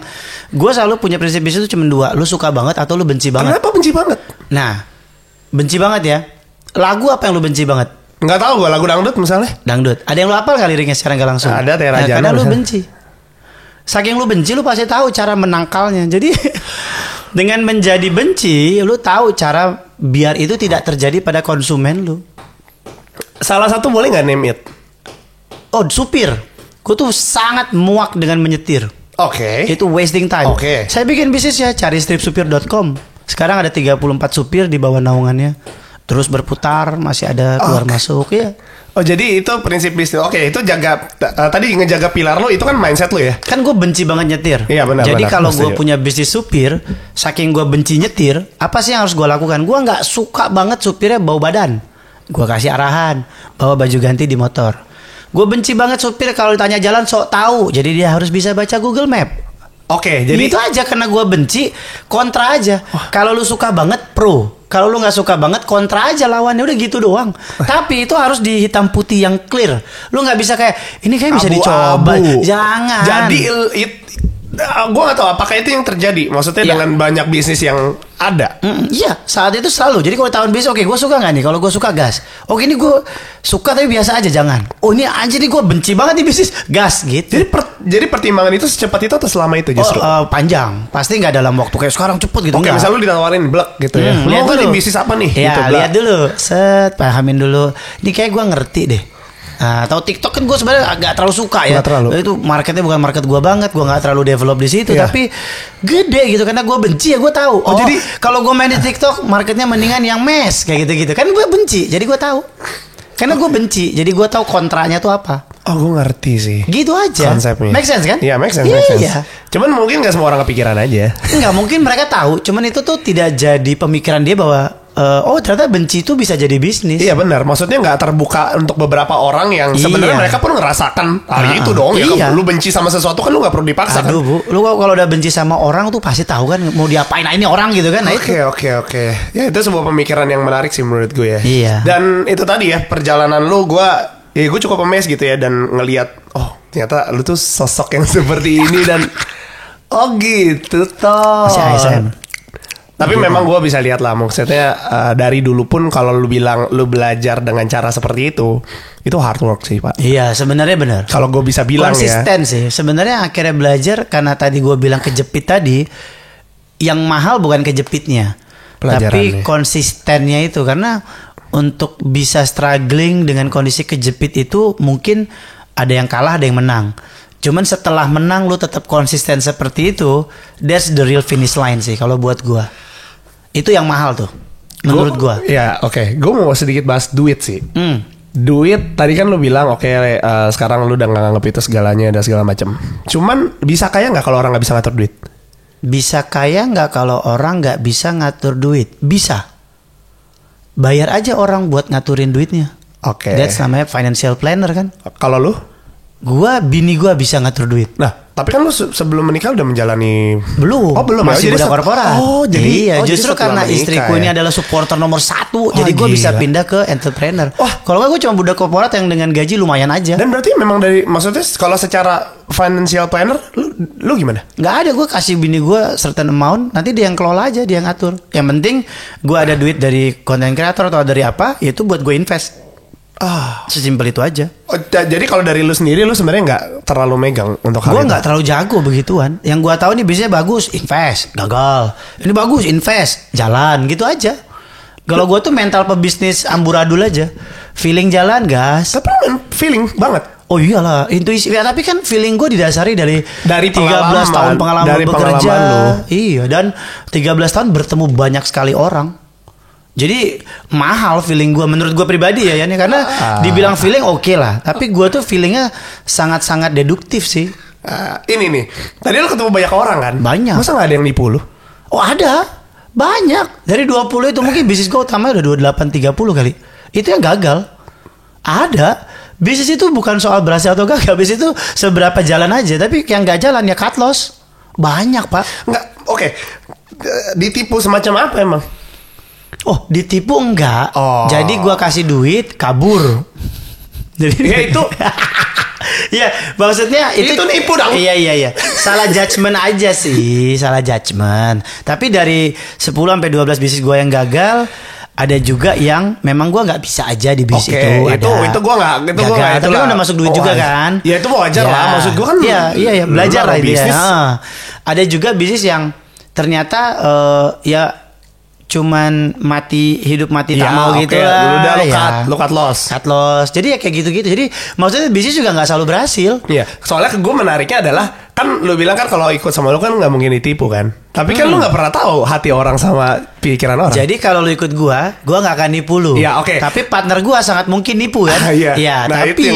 gue selalu punya prinsip bisnis itu cuma 2. Lu suka banget atau lu benci banget. Kenapa benci banget? Nah, benci banget ya. Lagu apa yang lu benci banget? Nggak tahu gue, lagu dangdut misalnya. Dangdut. Ada yang lu hafal kali liriknya secara nggak langsung? Ada, Tera Jana. Karena lu benci. Saking lu benci, lu pasti tahu cara menangkalnya. Jadi dengan menjadi benci, lu tahu cara biar itu tidak terjadi pada konsumen lu. Salah satu boleh nggak name it? Oh, supir. Gue tuh sangat muak dengan menyetir. Oke. Itu wasting time. Oke. Saya bikin bisnis ya, cari stripsupir.com. Sekarang ada 34 supir di bawah naungannya. Terus berputar, masih ada keluar masuk ya. Oh, jadi itu prinsip bisnis. Oke, itu jaga tadi ngejaga pilar lo itu kan mindset lo ya. Kan gue benci banget nyetir. Iya benar. Jadi kalau gue punya bisnis supir, saking gue benci nyetir, apa sih yang harus gue lakukan? Gue nggak suka banget supirnya bau badan. Gue kasih arahan, bawa baju ganti di motor. Gue benci banget supir kalau ditanya jalan sok tahu. Jadi dia harus bisa baca Google Map. Oke, jadi itu aja karena gue benci, kontra aja. Kalau lu suka banget pro. Kalau lu nggak suka banget kontra aja lawannya, udah gitu doang. Tapi itu harus di hitam putih yang clear. Lu nggak bisa kayak ini kayak bisa dicoba. Jangan. Jadi gue nggak tahu apakah itu yang terjadi. Maksudnya dengan banyak bisnis yang ada. Iya, saat itu selalu. Jadi kalau tahun bisnis, oke, gue suka nggak nih? Kalau gue suka gas. Oke, ini gue suka tapi biasa aja, jangan. Oh, ini aja nih gue benci banget nih bisnis gas gitu. Jadi pertimbangan itu secepat itu atau selama itu justru? Panjang. Pasti nggak dalam waktu kayak sekarang cepet gitu. Oke, misalnya lu ditawarin blek gitu ya. Lu mau di bisnis apa nih? Ya, gitu, lihat dulu. Pahamin dulu. Ini kayak gue ngerti deh. Atau TikTok kan gue sebenarnya agak terlalu suka ya. Itu marketnya bukan market gue banget. Gue nggak terlalu develop di situ. Tapi gede gitu karena gue benci ya gue tahu. Oh, jadi kalau gue main di TikTok marketnya mendingan yang mes kayak gitu-gitu. Kan gue benci. Jadi gue tahu. Karena gue benci. Jadi gue tahu kontranya tuh apa. Oh, gue ngerti sih. Gitu aja. Konsepnya. Make sense kan? Iya, make sense. Iya. Cuman mungkin gak semua orang kepikiran aja. Enggak, mungkin mereka tahu. Cuman itu tuh tidak jadi pemikiran dia bahwa ternyata benci itu bisa jadi bisnis. Iya benar. Maksudnya gak terbuka untuk beberapa orang yang sebenarnya mereka pun ngerasakan hal itu dong. Iya. Ya, lu benci sama sesuatu kan lu gak perlu dipaksa. Aduh, Bu. Lu kalau udah benci sama orang tuh pasti tahu kan mau diapain. Nah, ini orang gitu kan. Oke. Ya itu sebuah pemikiran yang menarik sih menurut gue ya. Iya. Dan itu tadi ya perjalanan lu gue cukup amazed gitu ya. Dan ngelihat ternyata lu tuh sosok yang seperti ini. Dan gitu toh. Masih ASM. Tapi memang gue bisa lihat lah maksudnya dari dulu pun kalau lu bilang lu belajar dengan cara seperti itu hard work sih Pak. Iya sebenarnya benar. Kalau gue bisa bilang konsisten sih. Sebenarnya akhirnya belajar karena tadi gue bilang kejepit tadi, yang mahal bukan kejepitnya, tapi konsistennya itu. Karena untuk bisa struggling dengan kondisi kejepit itu mungkin ada yang kalah ada yang menang. Cuman setelah menang lu tetap konsisten seperti itu, that's the real finish line sih kalau buat gua. Itu yang mahal tuh menurut gua. Ya, oke. Gua mau sedikit bahas duit sih. Duit tadi kan lu bilang sekarang lu udah nggak nganggep itu segalanya dan segala macam. Cuman bisa kaya nggak kalau orang nggak bisa ngatur duit? Bisa kaya nggak kalau orang nggak bisa ngatur duit? Bisa. Bayar aja orang buat ngaturin duitnya. Oke. That's namanya financial planner kan. Kalau lu? Bini gua bisa ngatur duit. Nah, tapi kan lu sebelum menikah udah menjalani. Belum. Oh belum. Masih budak korporat. Oh jadi. Iya, justru karena istriku ini adalah supporter nomor 1. Jadi gue bisa pindah ke entrepreneur. Kalau nggak gue cuma budak korporat yang dengan gaji lumayan aja. Dan berarti memang maksudnya kalau secara financial planner, lu gimana? Nggak ada, gue kasih bini gue certain amount, nanti dia yang kelola aja, dia yang ngatur. Yang penting gue ada duit dari content creator atau dari apa, itu buat gue invest. Sesimpel itu aja. Jadi kalau dari lu sendiri, lu sebenarnya nggak terlalu megang untuk hal itu? Gue nggak terlalu jago begituan. Yang gue tahu nih bisnisnya bagus, invest, gagal. Ini bagus, invest, jalan, gitu aja. Kalau gue tuh mental pebisnis amburadul aja. Feeling jalan, gas. Tapi feeling banget. Oh iyalah, intuisi. Ya, tapi kan feeling gue didasari dari 13 pengalaman, tahun pengalaman dari bekerja. Pengalaman iya, dan 13 tahun bertemu banyak sekali orang. Jadi mahal feeling gue, menurut gue pribadi ya, karena dibilang feeling oke lah, tapi gue tuh feelingnya sangat-sangat deduktif sih. Ini nih, tadi lu ketemu banyak orang kan? Banyak. Masa nggak ada yang nipu lu? Oh ada, banyak. Dari 20 itu mungkin bisnis gue utama udah 28-30 kali. Itu yang gagal. Ada. Bisnis itu bukan soal berhasil atau gagal, bisnis itu seberapa jalan aja. Tapi yang nggak jalan ya cut loss. Banyak pak. Nggak, oke. Ditipu semacam apa emang? Oh, ditipu enggak. Jadi gua kasih duit, kabur. Jadi ya itu. Ya, maksudnya itu nipu dong. Iya. Salah judgement aja sih, salah judgement. Tapi dari 10 sampai 12 bisnis gua yang gagal, ada juga yang memang gua nggak bisa aja di bisnis itu. Itu gua nggak. Tapi kan udah masuk duit juga kan. Ya itu wajar lah. Maksud gua kan. Iya, belajar lah bisnis. Ada juga bisnis yang ternyata ya cuman hidup mati tak mau gitu lah. Udah lu cut loss. Jadi ya kayak gitu-gitu. Jadi maksudnya bisnis juga nggak selalu berhasil. Iya. Soalnya gue menariknya adalah kan lu bilang kan kalau ikut sama lu kan nggak mungkin ditipu kan. Tapi kan lu nggak pernah tahu hati orang sama pikiran orang. Jadi kalau lu ikut gua nggak akan nipu lu. Iya, oke. Tapi partner gua sangat mungkin nipu kan. Iya. Tapi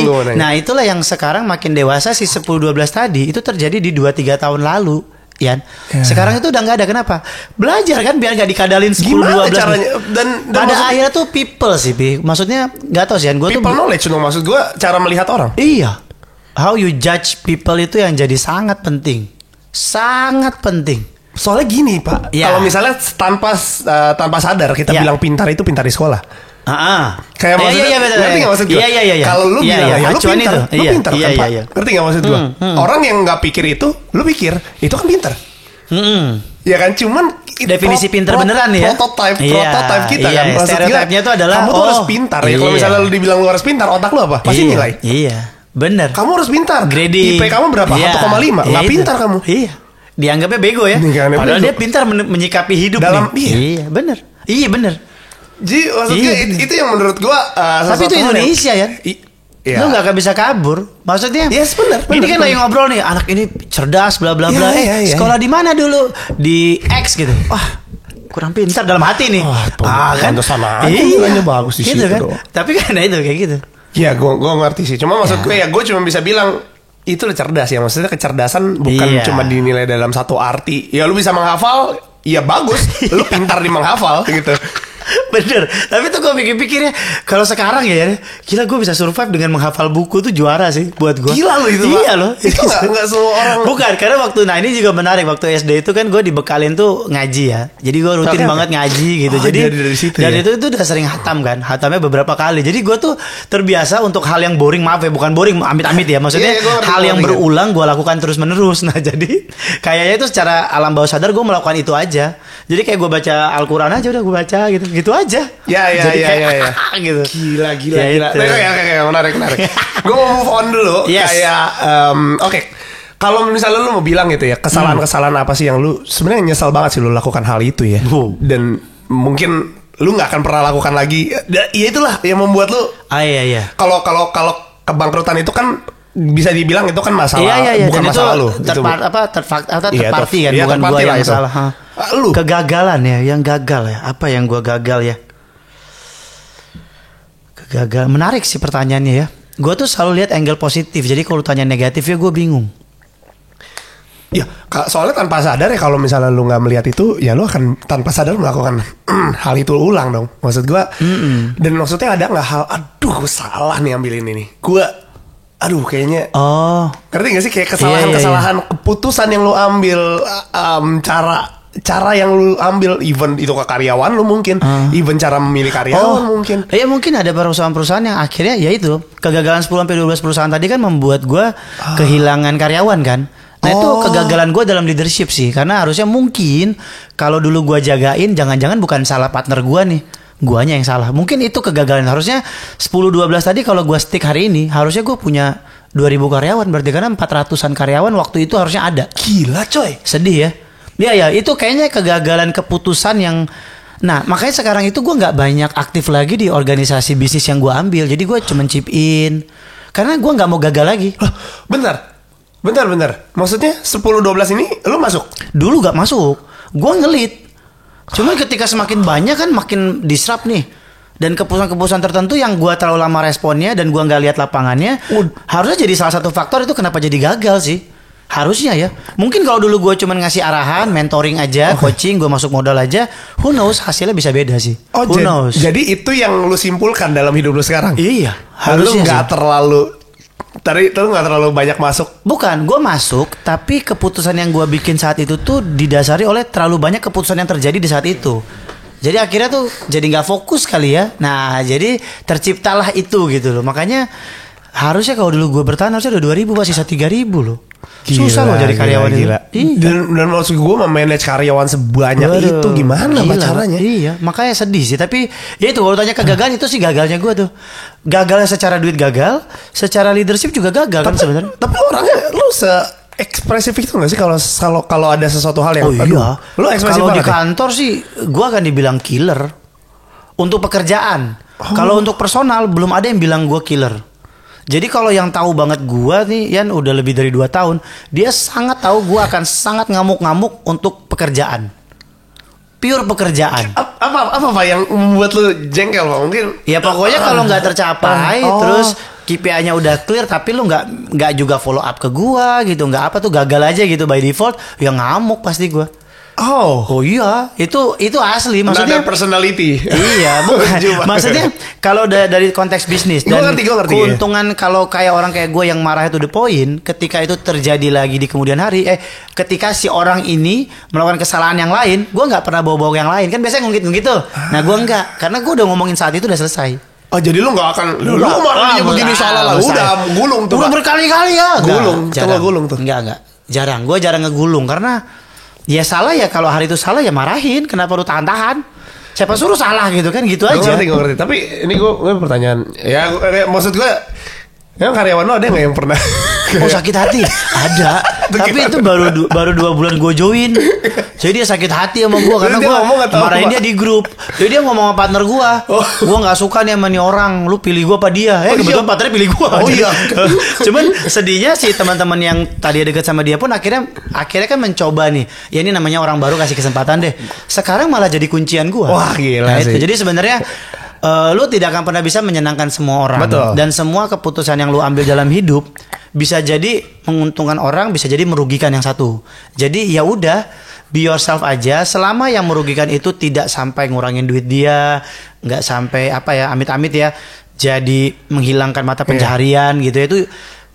itulah yang sekarang makin dewasa si 10-12 tadi itu terjadi di 2-3 tahun lalu. Yan. Sekarang itu udah nggak ada. Kenapa? Belajar kan biar nggak dikadalin 10-12 caranya dan pada akhirnya tuh people sih Pi. Maksudnya nggak tahu sih Yan, gue tuh knowledge dong, maksud gue cara melihat orang. Iya, how you judge people itu yang jadi sangat penting. Soalnya gini pak, kalau misalnya tanpa sadar kita bilang pintar itu pintar di sekolah. Kayak maksudnya, ngerti gak maksud gue? Iya. Kalau lu bilang ya lu pintar, lu pintar kan pak? Iya. Ngerti gak maksud gue? Orang yang gak pikir itu, lu pikir itu kan pintar. Ya kan, cuman definisi pintar beneran ya. Prototype kita kan. Stereotipnya itu adalah kamu tuh harus pintar ya. Kalau misalnya lu dibilang lu harus pintar, otak lu apa? Pasti nilai. Iya, bener. Kamu harus pintar. IP kamu berapa? 1,5. Gak pintar kamu. Iya. Dianggapnya bego ya. Padahal dia pintar menyikapi hidup nih. Iya, bener. Jadi maksudnya itu yang menurut gua tapi itu Indonesia ya. Lu gak akan bisa kabur. Maksudnya bener. Ini kan lagi ngobrol nih, anak ini cerdas bla bla bla. Sekolah di mana dulu? Di X gitu. Wah, kurang pintar dalam hati nih. Kan sana nilainya bagus di situ kan? Tapi kan itu kayak gitu. Iya, gua ngerti sih. Cuma maksud gue gue cuma bisa bilang itu cerdas ya. Maksudnya kecerdasan bukan cuma dinilai dalam satu arti. Ya lu bisa menghafal, ya bagus. Lu pintar di menghafal gitu. Bener. Tapi tuh gue pikir-pikirnya kalau sekarang ya, gila gue bisa survive dengan menghafal buku tuh juara sih buat gue. Gila loh itu. Iya loh. Itu gak semua orang. Bukan, karena ini juga menarik. Waktu SD itu kan gue dibekalin tuh ngaji ya. Jadi gue rutin banget ngaji gitu. Jadi dari itu udah sering hatam kan. Hatamnya beberapa kali. Jadi gue tuh terbiasa untuk hal yang boring. Maaf ya, bukan boring amit-amit ya. Maksudnya hal yang berulang gue lakukan terus-menerus. Nah jadi kayaknya itu secara alam bawah sadar gue melakukan itu aja. Jadi kayak gue baca Al-Quran aja udah gue baca gitu aja. Ya. Gitu. Gila. Ya, menarik. Gue mau move on dulu. Kayak oke. Kalau misalnya lu mau bilang gitu ya, kesalahan apa sih yang lu sebenarnya nyesal banget sih lu lakukan hal itu ya. Dan mungkin lu nggak akan pernah lakukan lagi. Ya itulah yang membuat lu. Iya. Kalau kebangkrutan itu kan bisa dibilang itu kan masalah, bukan masalah lu. Third party kan, bukan gua yang salah. Lu kegagalan ya, yang gagal ya. Apa yang gua gagal ya? Kegagalan. Menarik sih pertanyaannya ya. Gua tuh selalu lihat angle positif. Jadi kalau tanya negatif ya gua bingung. Ya, soalnya tanpa sadar ya, kalau misalnya lu nggak melihat itu, ya lu akan tanpa sadar melakukan hal itu ulang dong. Maksud gua, dan maksudnya ada nggak hal, aduh gue salah nih ambil ini nih. Gue, aduh kayaknya. Ngerti gak sih kayak kesalahan keputusan yang lu ambil, cara yang lu ambil, even itu ke karyawan lu mungkin, even cara memilih karyawan mungkin. Iya mungkin ada perusahaan-perusahaan yang akhirnya ya itu kegagalan 10-12 perusahaan tadi kan membuat gue kehilangan karyawan kan. Nah itu kegagalan gue dalam leadership sih, karena harusnya mungkin kalau dulu gue jagain, jangan-jangan bukan salah partner gue nih, guanya yang salah. Mungkin itu kegagalan. Harusnya 10-12 tadi kalau gue stick hari ini, harusnya gue punya 2000 karyawan, berarti karena 400-an karyawan waktu itu harusnya ada. Gila coy. Sedih ya. Ya itu kayaknya kegagalan keputusan yang. Nah makanya sekarang itu gue nggak banyak aktif lagi di organisasi bisnis yang gue ambil. Jadi gue cuma chip in, karena gue nggak mau gagal lagi. Bentar. Maksudnya 10-12 ini lu masuk? Dulu gak masuk. Gue ngelit. Cuma ketika semakin banyak kan makin disrupt nih. Dan keputusan-keputusan tertentu yang gue terlalu lama responnya dan gue gak lihat lapangannya, harusnya jadi salah satu faktor itu kenapa jadi gagal sih. Harusnya ya. Mungkin kalau dulu gue cuma ngasih arahan, mentoring aja, coaching, gue masuk modal aja, who knows, hasilnya bisa beda sih. Who knows. Jadi itu yang lu simpulkan dalam hidup lu sekarang? Iya. Harusnya lu gak terlalu... Tadi lu gak terlalu banyak masuk? Bukan, gue masuk, tapi keputusan yang gue bikin saat itu tuh didasari oleh terlalu banyak keputusan yang terjadi di saat itu. Jadi akhirnya tuh jadi gak fokus kali ya. Nah jadi terciptalah itu gitu loh. Makanya harusnya kalau dulu gue bertahan harusnya udah 2000, sisa 3000 loh. Susah loh jadi karyawan itu. Dan maksud gue memanage karyawan sebanyak itu gimana caranya? Iya, makanya sedih sih. Tapi ya itu kalau tanya kegagalan itu sih gagalnya gue tuh. Gagalnya secara duit gagal, secara leadership juga gagal kan sebenarnya. Tapi orangnya lu ekspresif itu gak sih kalau ada sesuatu hal yang lu ekspresif kalau di kantor sih gue akan dibilang killer untuk pekerjaan. Kalau untuk personal belum ada yang bilang gue killer. Jadi kalau yang tahu banget gua nih Yan udah lebih dari 2 tahun, dia sangat tahu gua akan sangat ngamuk-ngamuk untuk pekerjaan. Pure pekerjaan. Apa yang membuat lu jengkel Pak? Mungkin ya pokoknya kalau nggak tercapai terus KPI-nya udah clear tapi lu nggak juga follow up ke gua gitu, nggak apa tuh gagal aja gitu by default, ya ngamuk pasti gua. Oh iya, itu asli maksudnya. Ada personality. Iya, bukan. Maksudnya kalau dari konteks bisnis dan ngerti, keuntungan kalau kayak orang kayak gue yang marah itu the point, ketika itu terjadi lagi di kemudian hari, ketika si orang ini melakukan kesalahan yang lain, gue nggak pernah bawa-bawa yang lain. Kan biasanya ngungkit gitu. Nah, gue nggak, karena gue udah ngomongin saat itu udah selesai. Oh jadi lu gak akan lu marahnya begini salah lah. Udah gulung tuh. Udah berkali-kali ya. Gulung tuh. Enggak. Gue jarang ngegulung karena ya salah ya, kalau hari itu salah ya marahin. Kenapa lu tahan-tahan? Siapa suruh salah gitu kan, gitu aja. Gue ngerti. Tapi ini gue pertanyaan. Ya maksud gue, yang karyawan lo ada nggak yang pernah? Sakit hati? Ada. Tapi itu baru 2 bulan gue join. Jadi dia sakit hati sama gue karena gue marahin dia di grup. Jadi dia ngomong sama partner gue, gue nggak suka nih sama nih orang. Lu pilih gue apa dia? Kebetulan partnernya pilih gue. Cuman sedihnya si teman-teman yang tadi dekat sama dia pun akhirnya kan mencoba nih. Ya ini namanya orang baru, kasih kesempatan deh. Sekarang malah jadi kuncian gue. Wah gila sih. Jadi sebenarnya lu tidak akan pernah bisa menyenangkan semua orang. Betul. Dan semua keputusan yang lu ambil dalam hidup bisa jadi menguntungkan orang, bisa jadi merugikan yang satu. Jadi ya udah, be yourself aja. Selama yang merugikan itu tidak sampai ngurangin duit dia, nggak sampai amit-amit ya, jadi menghilangkan mata pencaharian gitu. Itu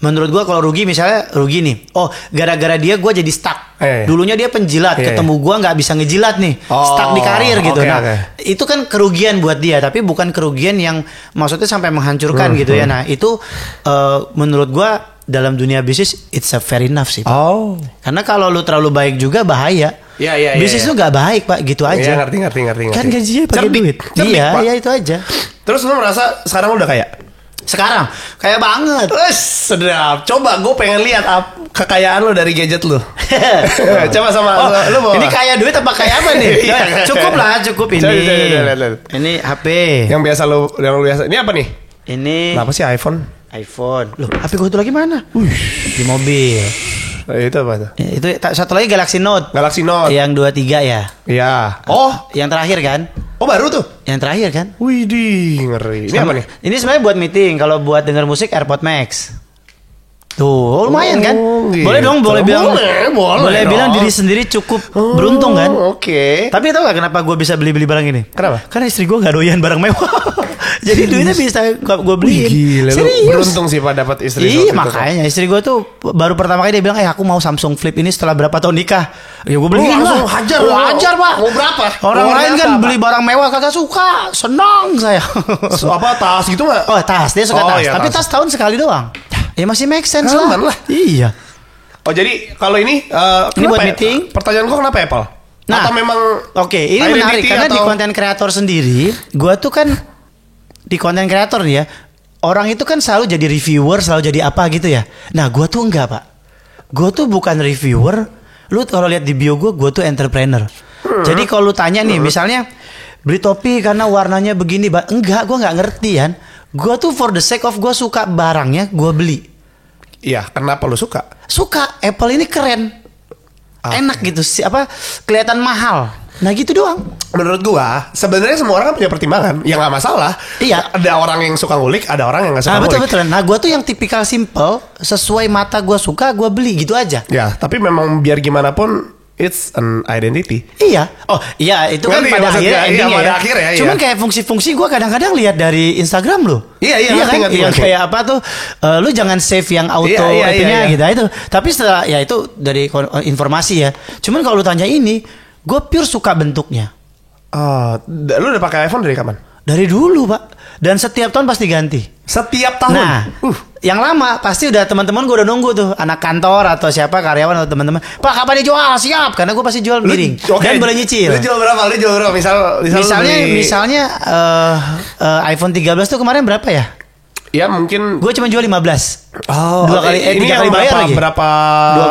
menurut gua kalau rugi, misalnya rugi nih. Gara-gara dia gua jadi stuck. Dulunya dia penjilat, ketemu gua nggak bisa ngejilat nih, stuck di karir gitu. Itu kan kerugian buat dia, tapi bukan kerugian yang maksudnya sampai menghancurkan gitu ya. Nah itu menurut gua dalam dunia bisnis it's a fair enough sih Pak. Karena kalau lu terlalu baik juga bahaya. Bisnis lu nggak baik Pak, gitu aja. Ngerti. Kan gajinya pakai duit. Iya itu aja. Terus lu merasa sekarang udah kaya? Sekarang kayak banget. Sedap. Coba gue pengen lihat kekayaan lo dari gadget lo. Coba sama lo mau. Ini kaya duit apa kaya apa nih? Cukup ini. Ini HP. Yang biasa Ini apa nih? Ini apa sih iPhone? Loh, HP gue itu lagi mana? Di mobil. Itu apa tuh? Itu satu lagi Galaxy Note. Yang 23 ya? Iya. Yang terakhir kan? Baru tuh? Yang terakhir kan? Widih, ngeri. Ini apa nih? Ini sebenarnya buat meeting. Kalau buat denger musik AirPod Max. Tuh, lumayan kan? Gitu. Boleh dong, boleh bilang. Boleh bilang diri sendiri cukup beruntung kan? Oke. Tapi tau gak kenapa gue bisa beli-beli barang ini? Kenapa? Karena istri gue gak doyan barang mewah. Jadi duitnya bisa gue beliin. Gila, serius. Beruntung sih Pak dapat istri. Iya makanya istri gue tuh baru pertama kali dia bilang, aku mau Samsung Flip ini setelah berapa tahun nikah. Ya gue beliin lah. Hajar Pak. Mau berapa? Orang lain kan beli barang mewah kagak suka. Senang saya. Apa tas gitu nggak? Oh tas, dia suka tas. Tapi tas tahun sekali doang. Ya masih make sense lah. Iya. Oh jadi kalau ini buat meeting. Pertanyaan gua kenapa Apple? Nah, atau memang ini menarik karena di konten kreator sendiri, gua tuh kan di konten kreator nih ya, orang itu kan selalu jadi reviewer, selalu jadi apa gitu ya. Nah, gua tuh enggak, Pak. Gua tuh bukan reviewer. Lu kalau lihat di bio gua tuh entrepreneur. Jadi kalau lu tanya nih, misalnya beli topi karena warnanya begini, enggak, gua nggak ngerti kan. Gua tuh for the sake of gua suka barangnya, gua beli. Iya, kenapa lu suka? Suka, Apple ini keren. Enak gitu sih, kelihatan mahal. Nah gitu doang. Menurut gua, sebenarnya semua orang kan punya pertimbangan. Ya nggak masalah. Iya. Ada orang yang suka ngulik, ada orang yang nggak suka ngulik. Betul. Nah gua tuh yang tipikal simple, sesuai mata gua suka, gua beli gitu aja. Ya, tapi memang biar gimana pun, it's an identity. Iya. Oh iya itu kan pada akhirnya endingnya ya. Akhirnya, cuman kayak fungsi-fungsi gue kadang-kadang lihat dari Instagram lo. Iya kan? Yang kayak apa tuh? Lu jangan save yang auto itunya gitu itu. Tapi setelah ya itu dari informasi ya. Cuman kalau lu tanya ini, gue pure suka bentuknya. Lu udah pakai iPhone dari kapan? Dari dulu Pak. Dan setiap tahun pasti ganti. Setiap tahun? Nah, yang lama pasti udah teman-teman gue udah nunggu tuh. Anak kantor atau siapa, karyawan atau teman-teman. Pak kapan dijual? Siap. Karena gue pasti jual miring. Dan boleh nyicil. Lu jual berapa? Misalnya iPhone 13 tuh kemarin berapa ya? Ya mungkin gue cuma jual 15. Oh, 3 kali bayar lagi. Berapa?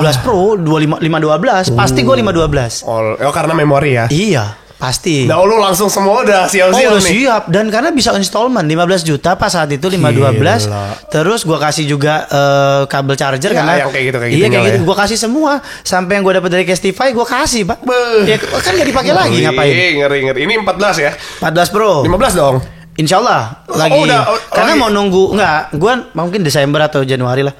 12 Pro, 512. Pasti gue 512. Oh, karena memori ya. Iya. Pasti. Nah, lu langsung semua udah siap-siap udah nih. Siap. Dan karena bisa installment 15 juta pas saat itu 512. Terus gua kasih juga kabel charger ya, karena yang kayak gitu iya kayak gitu. Gua kasih semua sampai yang gua dapat dari Castify gua kasih, Pak. Ya kan gak dipakai lagi ngapain? Ngeri. Ini 14 ya? 14 Pro. 15 dong. Insyaallah lagi. Karena mau nunggu gua mungkin Desember atau Januari lah.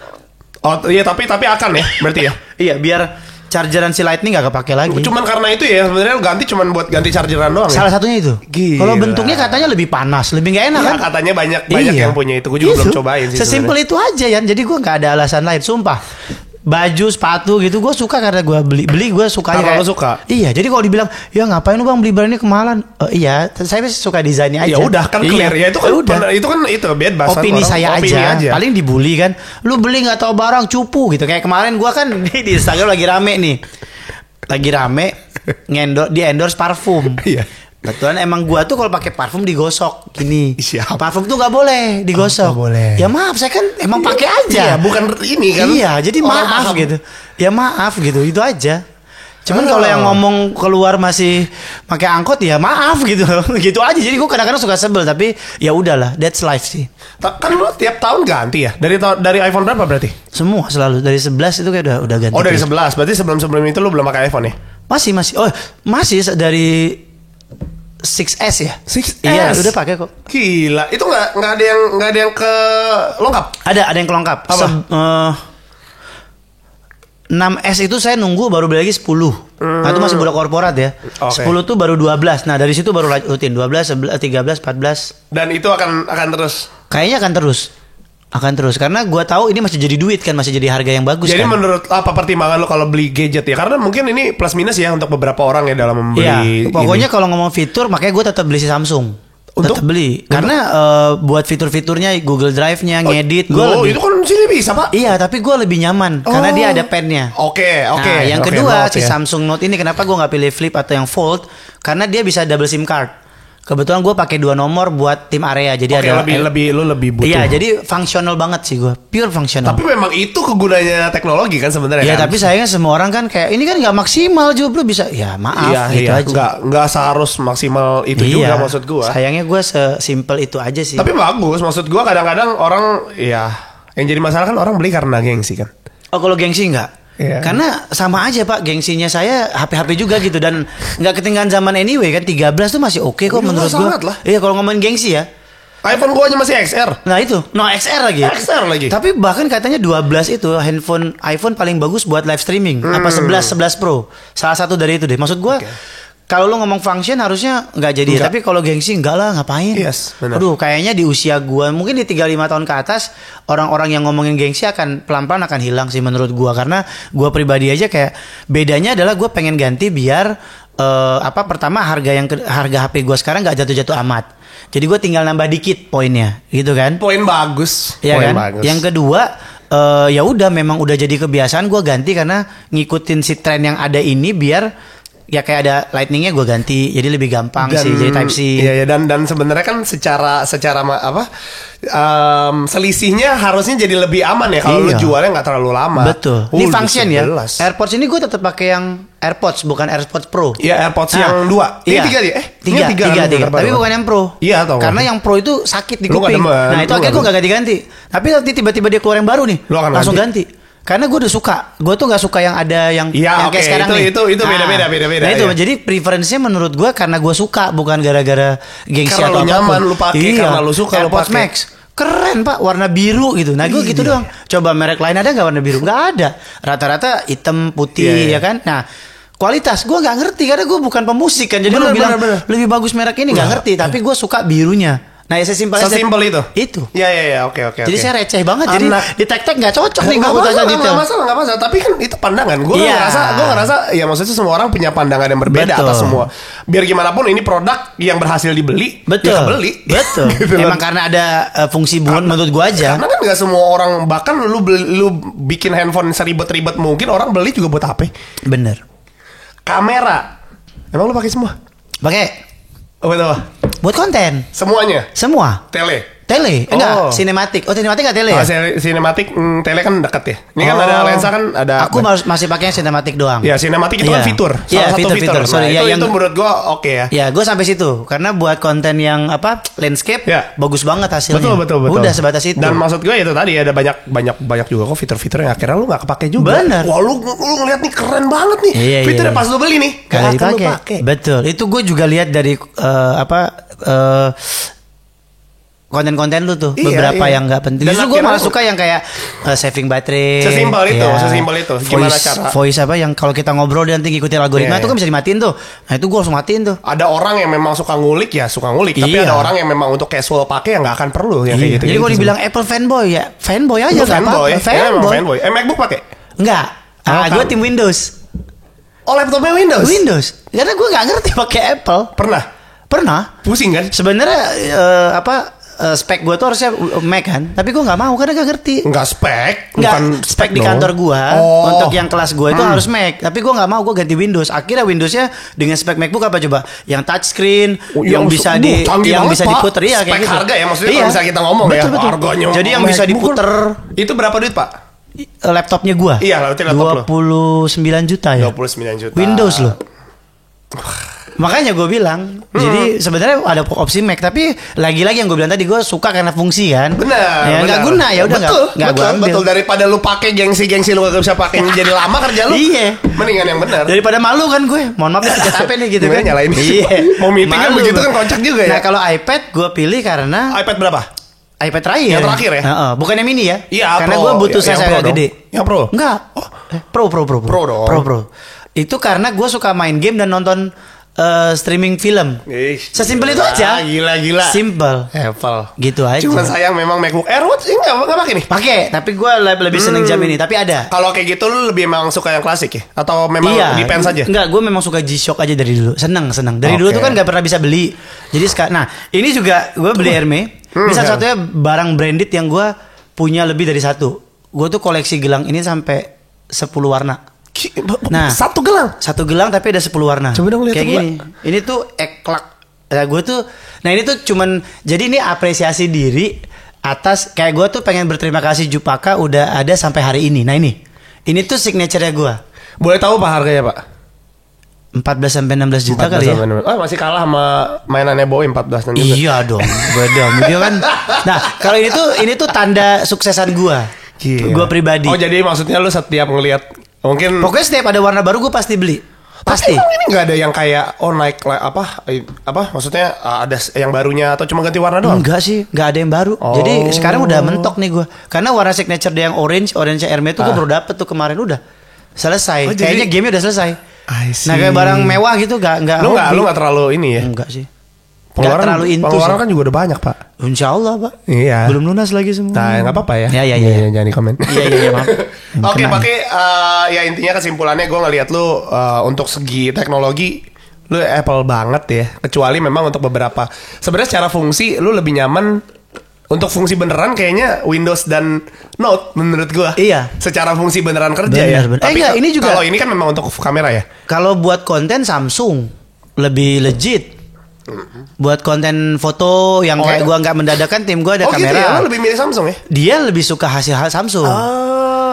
Oh iya tapi akan ya berarti ya. Iya biar chargeran si Lightning gak kepake lagi. Cuman karena itu ya sebenarnya ganti cuman buat ganti chargeran doang. Salah satunya itu. Kalau bentuknya katanya lebih panas, lebih gak enak kan? Katanya banyak yang punya itu. Gue juga belum cobain sih. Sesimpel itu aja ya. Jadi gue gak ada alasan lain. Sumpah. Baju, sepatu gitu gue suka karena gue beli gue sukanya. Karena lo suka. Iya. Jadi kalau dibilang ya ngapain lu bang beli barang ini kemahalan? Iya. Saya suka desainnya aja. Ya udah kan clear ya itu kan itu bebas. Opini saya aja. Paling dibully kan. Lu beli nggak tahu barang cupu gitu. Kayak kemarin gue kan di Instagram lagi rame nih. Di endorse parfum. Iya. Betulan emang gua tuh kalau pakai parfum digosok gini. Siap. Parfum tuh nggak boleh digosok. Boleh. Ya maaf, saya kan emang pakai aja. Iya, bukan ini kan. Iya, jadi maaf gitu. Ya maaf gitu, itu aja. Cuman kalau yang ngomong keluar masih pakai angkot ya maaf gitu. Gitu aja. Jadi gua kadang-kadang suka sebel tapi ya udahlah, that's life sih. Kan lu tiap tahun ganti ya? Dari iPhone berapa berarti? Semua selalu dari 11 itu kayak udah ganti. Oh, dari 11. Berarti sebelum itu lu belum pakai iPhone ya? Masih. Oh, masih dari 6S ya? 6S? Iya, udah pakai kok. Gila, itu nggak ada yang ke lengkap? Ada yang kelengkap. Apa? 6S itu saya nunggu baru beli lagi 10. Nah itu masih budak korporat ya. Okay. 10 tuh baru 12. Nah dari situ baru rutin 12, 11, 13, 14. Dan itu akan terus? Kayaknya akan terus karena gue tahu ini masih jadi duit kan, masih jadi harga yang bagus. Jadi kan? Menurut apa pertimbangan lo kalau beli gadget ya? Karena mungkin ini plus minus ya untuk beberapa orang ya dalam membeli. Iya, pokoknya kalau ngomong fitur makanya gue tetap beli si Samsung. Tetap beli karena buat fitur-fiturnya Google Drive-nya ngedit itu kan sini bisa Pak. Iya tapi gue lebih nyaman karena dia ada pen-nya. Oke. Nah, yang kedua si Samsung Note ini kenapa gue nggak pilih Flip atau yang Fold karena dia bisa double SIM card. Kebetulan gue pakai 2 nomor buat tim area jadi ada lebih butuh. Iya jadi fungsional banget sih gue, pure fungsional. Tapi memang itu kegunanya teknologi kan sebenarnya. Iya kan? tapi sayangnya semua orang kan kayak ini kan nggak maksimal juga bisa. Ya maaf gitu aja. Nggak seharus maksimal itu juga maksud gue. Sayangnya gue sesimpel itu aja sih. Tapi bagus maksud gue kadang-kadang orang ya yang jadi masalah kan orang beli karena gengsi kan. Oh kalau gengsi enggak. Yeah. Karena sama aja Pak, gengsinya saya HP-HP juga gitu dan nggak ketinggalan zaman anyway kan 13 tuh masih oke kok menurut gua. Iya kalau ngomongin gengsi ya. iPhone gua aja masih XR. Nah itu, XR lagi. XR lagi. Tapi bahkan katanya 12 itu iPhone paling bagus buat live streaming. Apa 11 Pro. Salah satu dari itu deh. Maksud gua kalau lu ngomong function harusnya nggak jadi, tapi kalau gengsi enggak lah, ngapain? Yes, benar. Aduh, kayaknya di usia gua mungkin di 35 tahun ke atas orang-orang yang ngomongin gengsi akan pelan-pelan akan hilang sih menurut gua, karena gua pribadi aja kayak bedanya adalah gua pengen ganti biar pertama harga HP gua sekarang nggak jatuh-jatuh amat. Jadi gue tinggal nambah dikit poinnya, gitu kan? Poin bagus. Ya poin kan? Bagus. Yang kedua, ya udah memang udah jadi kebiasaan gue ganti karena ngikutin si tren yang ada ini biar ya kayak ada lightningnya gue ganti, jadi lebih gampang sih jadi Type C. Iya, dan sebenarnya kan secara selisihnya harusnya jadi lebih aman ya kalau lu jualnya nggak terlalu lama. Betul. Ini function ya. AirPods ini gue tetap pakai yang AirPods, bukan AirPods Pro. Iya, AirPods yang 2. Ini 3 ya? Tiga. Tapi bukan yang Pro. Iya, tahu. Karena yang Pro itu sakit di kuping. Nah, itu akhirnya gue gak ganti-ganti. Tapi nanti tiba-tiba dia keluar yang baru nih, langsung ganti. Karena gue udah suka. Gue tuh gak suka yang ada yang kayak sekarang nih. Itu beda-beda. Nah itu jadi preferensinya menurut gue karena gue suka, bukan gara-gara gengsi karena atau lu nyaman lu pakai, karena lu suka lu AirPods pakai. Max keren pak, warna biru gitu. Nah gue gitu doang. Coba merek lain ada nggak warna biru? Nggak ada. Rata-rata hitam putih ya kan. Nah kualitas gue nggak ngerti karena gue bukan pemusik kan. Jadi lu bilang lebih bagus merek ini nggak ngerti. Tapi gue suka birunya. Nah ya sesimpel itu. Itu. Ya, oke. Jadi saya receh banget. Jadi di tek-tek nggak cocok nih. Nggak masalah. Tapi kan itu pandangan. Gue ngerasa ya maksudnya semua orang punya pandangan yang berbeda atas semua. Biar gimana pun ini produk yang berhasil dibeli, betul. Ya kebeli. Betul. Gitu karena ada fungsi buat menurut gue aja. Karena kan nggak semua orang, bahkan lu bikin handphone seribet-ribet mungkin orang beli juga buat HP. Bener. Kamera, emang lu pakai semua? Pakai. Betul. Buat konten. Semuanya. Semua. Tele. Enggak, sinematik. Oh, sinematik enggak tele ya? Sinematik, tele kan dekat ya. Ini kan ada lensa kan ada. Aku masih pakai sinematik doang. Ya, sinematik itu kan fitur. Salah satu fitur. Sorry, nah, itu menurut gua oke ya. Ya, gua sampai situ karena buat konten yang landscape bagus banget hasilnya. Betul. Udah sebatas itu. Dan maksud gua itu tadi ada banyak juga kok fitur-fitur yang akhirnya lu enggak kepake juga. Bener. Wah, lu ngeliat nih keren banget nih. Fiturnya pas lu beli nih, enggak dipakai. Betul. Itu gua juga lihat dari konten-konten lu tuh beberapa yang nggak penting. Justru gue malah suka yang kayak saving baterai. Sesimpel itu. Gimana cara? Voice apa yang kalau kita ngobrol dia nanti ngikutin algoritma itu kan bisa dimatiin tuh. Nah itu gue langsung matiin tuh. Ada orang yang memang suka ngulik. Tapi ada orang yang memang untuk casual pakai yang nggak akan perlu yang kayak gitu. Jadi kalau dibilang Apple fanboy ya fanboy aja nggak apa-apa. Fanboy. MacBook pakai? Enggak. Gue tim Windows. Oh, laptopnya Windows? Windows. Karena gue nggak ngerti pakai Apple. Pernah. Pusing kan? Sebenarnya spek gue tuh harusnya Mac kan, tapi gue nggak mau karena gak ngerti. Nggak spek, bukan spek di kantor gue. Untuk yang kelas gue itu harus Mac, tapi gue nggak mau, gue ganti Windows. Akhirnya Windowsnya dengan spek MacBook apa coba? Yang touchscreen, yang bisa diputer ya kayak gitu. Spek harga ya maksudnya kalau misalnya kita ngomong betul. Harganya. Jadi yang bisa diputer. Itu berapa duit Pak? Laptopnya gue. Iya, laptop 29 juta ya. 29 juta. Windows loh. Makanya gue bilang, jadi sebenarnya ada opsi Mac, tapi lagi-lagi yang gue bilang tadi gue suka karena fungsi kan. Benar. Ya nggak guna ya udah nggak gue ambil. Betul, daripada lu pakai gengsi lu gak bisa pakai jadi lama kerja lu. Iya. Mendingan yang benar. Daripada malu kan gue. Mohon maaf ya HP nih gitu kan. Nyalain. Iya. Mau meeting kan begitu kan kocak juga ya. Nah kalau iPad gue pilih karena iPad berapa? iPad terakhir. Yang terakhir ya? Bukan yang mini ya? Iya. Karena gue butuh size agak gede. Yang Pro? Enggak. Pro. Itu karena gue suka main game dan nonton streaming film. Sesimpel itu aja. Gila. Simple. Apple. Gitu aja. Cuma sayang memang MacBook Air enggak pakai nih. Pakai, tapi gue lebih seneng jam ini. Tapi ada. Kalau kayak gitu lu lebih memang suka yang klasik ya? Atau memang depends aja? Enggak, gue memang suka G-Shock aja dari dulu. Seneng. Dari dulu tuh kan gak pernah bisa beli. Jadi sekarang, nah ini juga gue beli Hermes. Ini satu-satunya barang branded yang gue punya lebih dari satu. Gue tuh koleksi gelang ini sampai 10 warna. Nah, satu gelang tapi ada 10 warna. Coba dong lihat kayak gini. Ini tuh eklak. Nah, ini tuh cuman jadi ini apresiasi diri atas kayak gue tuh pengen berterima kasih Jupaka udah ada sampai hari ini. Nah, ini tuh signature-nya gue. Boleh tahu Pak harganya, Pak? 14 sampai 16 juta kali ya. Masih kalah sama mainannya Bowie 14 juga. Iya dong. Beda dia kan. Nah, kalau ini tuh tanda suksesan gue. Gue pribadi. Oh, jadi maksudnya lu setiap ngelihat mungkin pokoknya setiap ada warna baru gue pasti beli. Pasti. Tapi ini nggak ada yang kayak naik apa? Maksudnya ada yang barunya atau cuma ganti warna doang? Enggak sih, nggak ada yang baru. Jadi sekarang udah mentok nih gue. Karena warna signature dia yang orange Hermes tuh gue baru dapet tuh kemarin udah selesai. Kayaknya gamenya udah selesai. Nah kayak barang mewah gitu nggak. Lu nggak terlalu ini ya? Enggak sih. Nggak terlalu into sih. Pengeluaran kan juga udah banyak Pak. Insya Allah Pak. Iya. Belum lunas lagi semua. Nah nggak apa-apa ya. Iya. Jangan di komen. Iya maaf. Oke pakai ya intinya kesimpulannya gue ngelihat lu untuk segi teknologi lu Apple banget ya. Kecuali memang untuk beberapa. Sebenarnya secara fungsi lu lebih nyaman. Untuk fungsi beneran kayaknya Windows dan Note menurut gua. Iya. Secara fungsi beneran kerja ya. Tapi ini juga. Kalau ini kan memang untuk kamera ya. Kalau buat konten Samsung lebih legit. Buat konten foto yang kayak gua nggak mendadakan, tim gua ada kamera. Gitu ya? Lo lebih milih Samsung ya? Dia lebih suka hasil Samsung.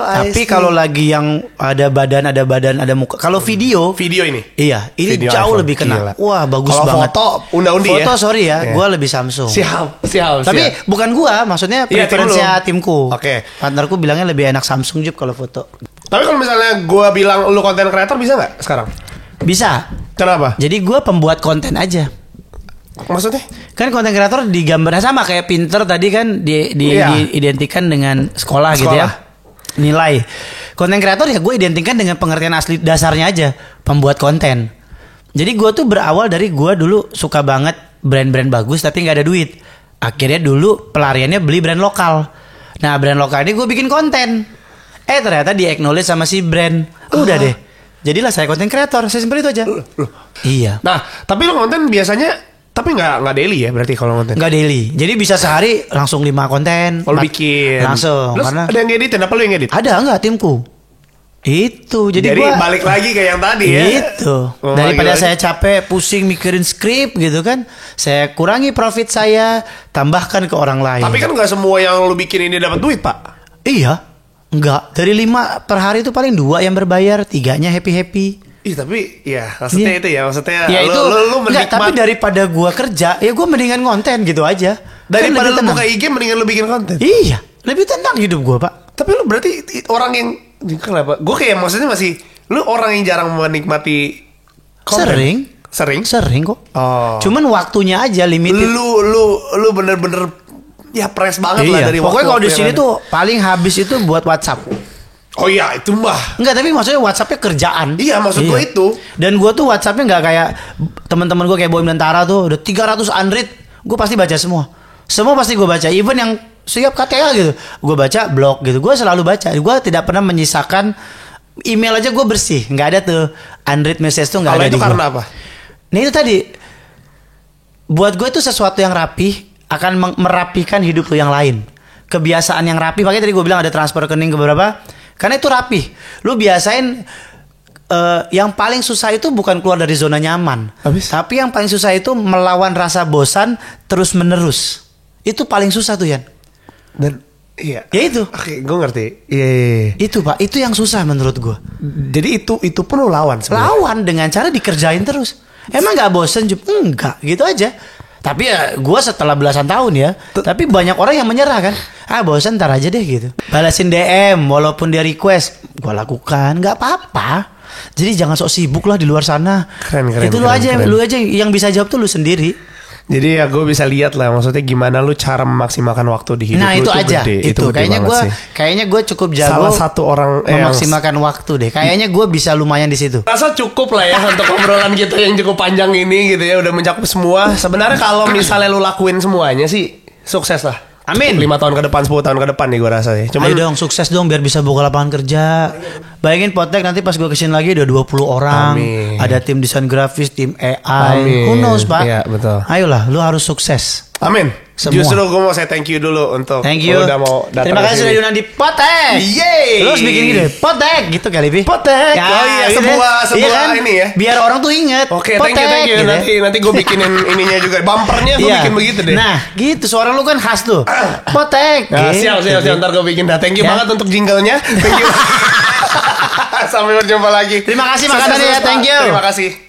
Tapi kalau lagi yang ada badan, ada muka. Kalau video ini. Iya, ini video jauh iPhone. Lebih kena. Gila. Wah, bagus kalo banget. Kalau foto unda-undi ya. Foto sorry ya, gua lebih Samsung. Siap. Tapi bukan gua, maksudnya preferensinya timku. Oke. Partnerku bilangnya lebih enak Samsung Jup kalau foto. Tapi kalau misalnya gua bilang lu konten creator bisa nggak sekarang? Bisa. Kenapa? Jadi gua pembuat konten aja. Maksudnya? Kan konten kreator digambarnya sama kayak Pinter tadi kan diidentikan dengan sekolah gitu ya. Nilai. Konten kreator ya gue identikan dengan pengertian asli dasarnya aja, pembuat konten. Jadi gue tuh berawal dari gue dulu suka banget brand-brand bagus tapi nggak ada duit. Akhirnya dulu pelariannya beli brand lokal. Nah brand lokal ini gue bikin konten. Ternyata di-acknowledge sama si brand. Udah deh. Jadilah saya konten kreator. Saya simpel itu aja. Iya. Nah tapi lo konten biasanya tapi nggak daily ya berarti kalau konten? Nggak daily. Jadi bisa sehari langsung 5 konten. Kalau bikin langsung. Karena ada yang ngedit, apa lu yang ngedit? Ada nggak timku? Itu. Jadi gua balik lagi ke yang tadi ya. Itu. Daripada saya capek pusing mikirin skrip gitu kan, saya kurangi profit saya, tambahkan ke orang lain. Tapi kan nggak semua yang lu bikin ini dapat duit Pak. Iya. Enggak. Dari 5 per hari itu paling 2 yang berbayar, 3-nya happy. Tapi ya maksudnya itu ya maksudnya ya lu menikmati. Tapi daripada gua kerja ya gua mendingan konten gitu aja. Daripada lu buka IG mendingan lu bikin konten. Iya, lebih tenang hidup gua Pak. Tapi lu berarti orang yang kenapa? Gua kayak maksudnya masih lu orang yang jarang menikmati konten. Sering kok. Cuman waktunya aja limited. Lu bener-bener ya press banget lah dari pokoknya kalau di sini tuh paling habis itu buat WhatsApp. Oh iya itu mah. Enggak, tapi maksudnya WhatsAppnya kerjaan. Iya maksud gue itu. Dan gue tuh WhatsAppnya nggak kayak teman-teman gue kayak Boim dan Tara tuh udah 300 unread. Gue pasti baca semua. Semua pasti gue baca. Even yang siap KTA gitu, gue baca blog gitu. Gue selalu baca. Gue tidak pernah menyisakan email aja gue bersih. Nggak ada tuh unread message tuh nggak ada. Kalau itu karena apa? Nah itu tadi. Buat gue itu sesuatu yang rapi akan merapikan hidup lu yang lain. Kebiasaan yang rapi. Makanya tadi gue bilang ada transfer rekening ke beberapa. Karena itu rapi. Lu biasain yang paling susah itu bukan keluar dari zona nyaman. Tapi yang paling susah itu melawan rasa bosan terus menerus. Itu paling susah tuh Yan. Dan iya. Ya itu. Oke, gue ngerti. Iya. Itu Pak, itu yang susah menurut gue. Jadi itu pun lu lawan sebenarnya. Lawan dengan cara dikerjain terus. Emang gak bosen? Enggak, gitu aja. Tapi ya gue setelah belasan tahun ya. Tapi banyak orang yang menyerah kan. Bosan ntar aja deh gitu. Balasin DM walaupun dia request, gue lakukan. Gak apa-apa. Jadi jangan sok sibuk lah di luar sana. Keren. Itu lu aja yang bisa jawab tuh lu sendiri. Jadi ya gue bisa lihat lah maksudnya gimana lu cara memaksimalkan waktu di hidup lu itu aja. Gede. Itu kayaknya gue cukup jago. Salah satu orang memaksimalkan waktu deh. Kayaknya gue bisa lumayan di situ. Rasa cukup lah ya untuk obrolan kita yang cukup panjang ini gitu ya, udah mencakup semua. Sebenarnya kalau misalnya lu lakuin semuanya sih sukses lah. Amin. 5 tahun ke depan, 10 tahun ke depan nih gue rasa ya. Ayo dong sukses dong biar bisa buka lapangan kerja. Bayangin Potek nanti pas gue kesini lagi udah 20 orang. Amin. Ada tim desain grafis, tim AI. Amin. Who knows Pak? Iya betul. Ayolah lu harus sukses. Amin. Semua. Justru gue mau saya thank you dulu untuk thank you. Udah mau datang. Terima kasih sudah diundang di Potek. Yeay. Lu harus bikin gitu Potek gitu kali Pi. Potek. Ya, oh iya gitu sebuah iya kan? Ini ya. Biar orang tuh inget. Oke, thank you. Gitu. Nanti gue bikinin ininya juga. Bumpernya gue bikin begitu deh. Nah, gitu suara lu kan khas tuh. Potek. Nah, siap. Ntar gue bikin dah. Thank you banget untuk jinglenya. Thank you. Sampai berjumpa lagi. Terima kasih makasih ya. Thank you. Terima kasih.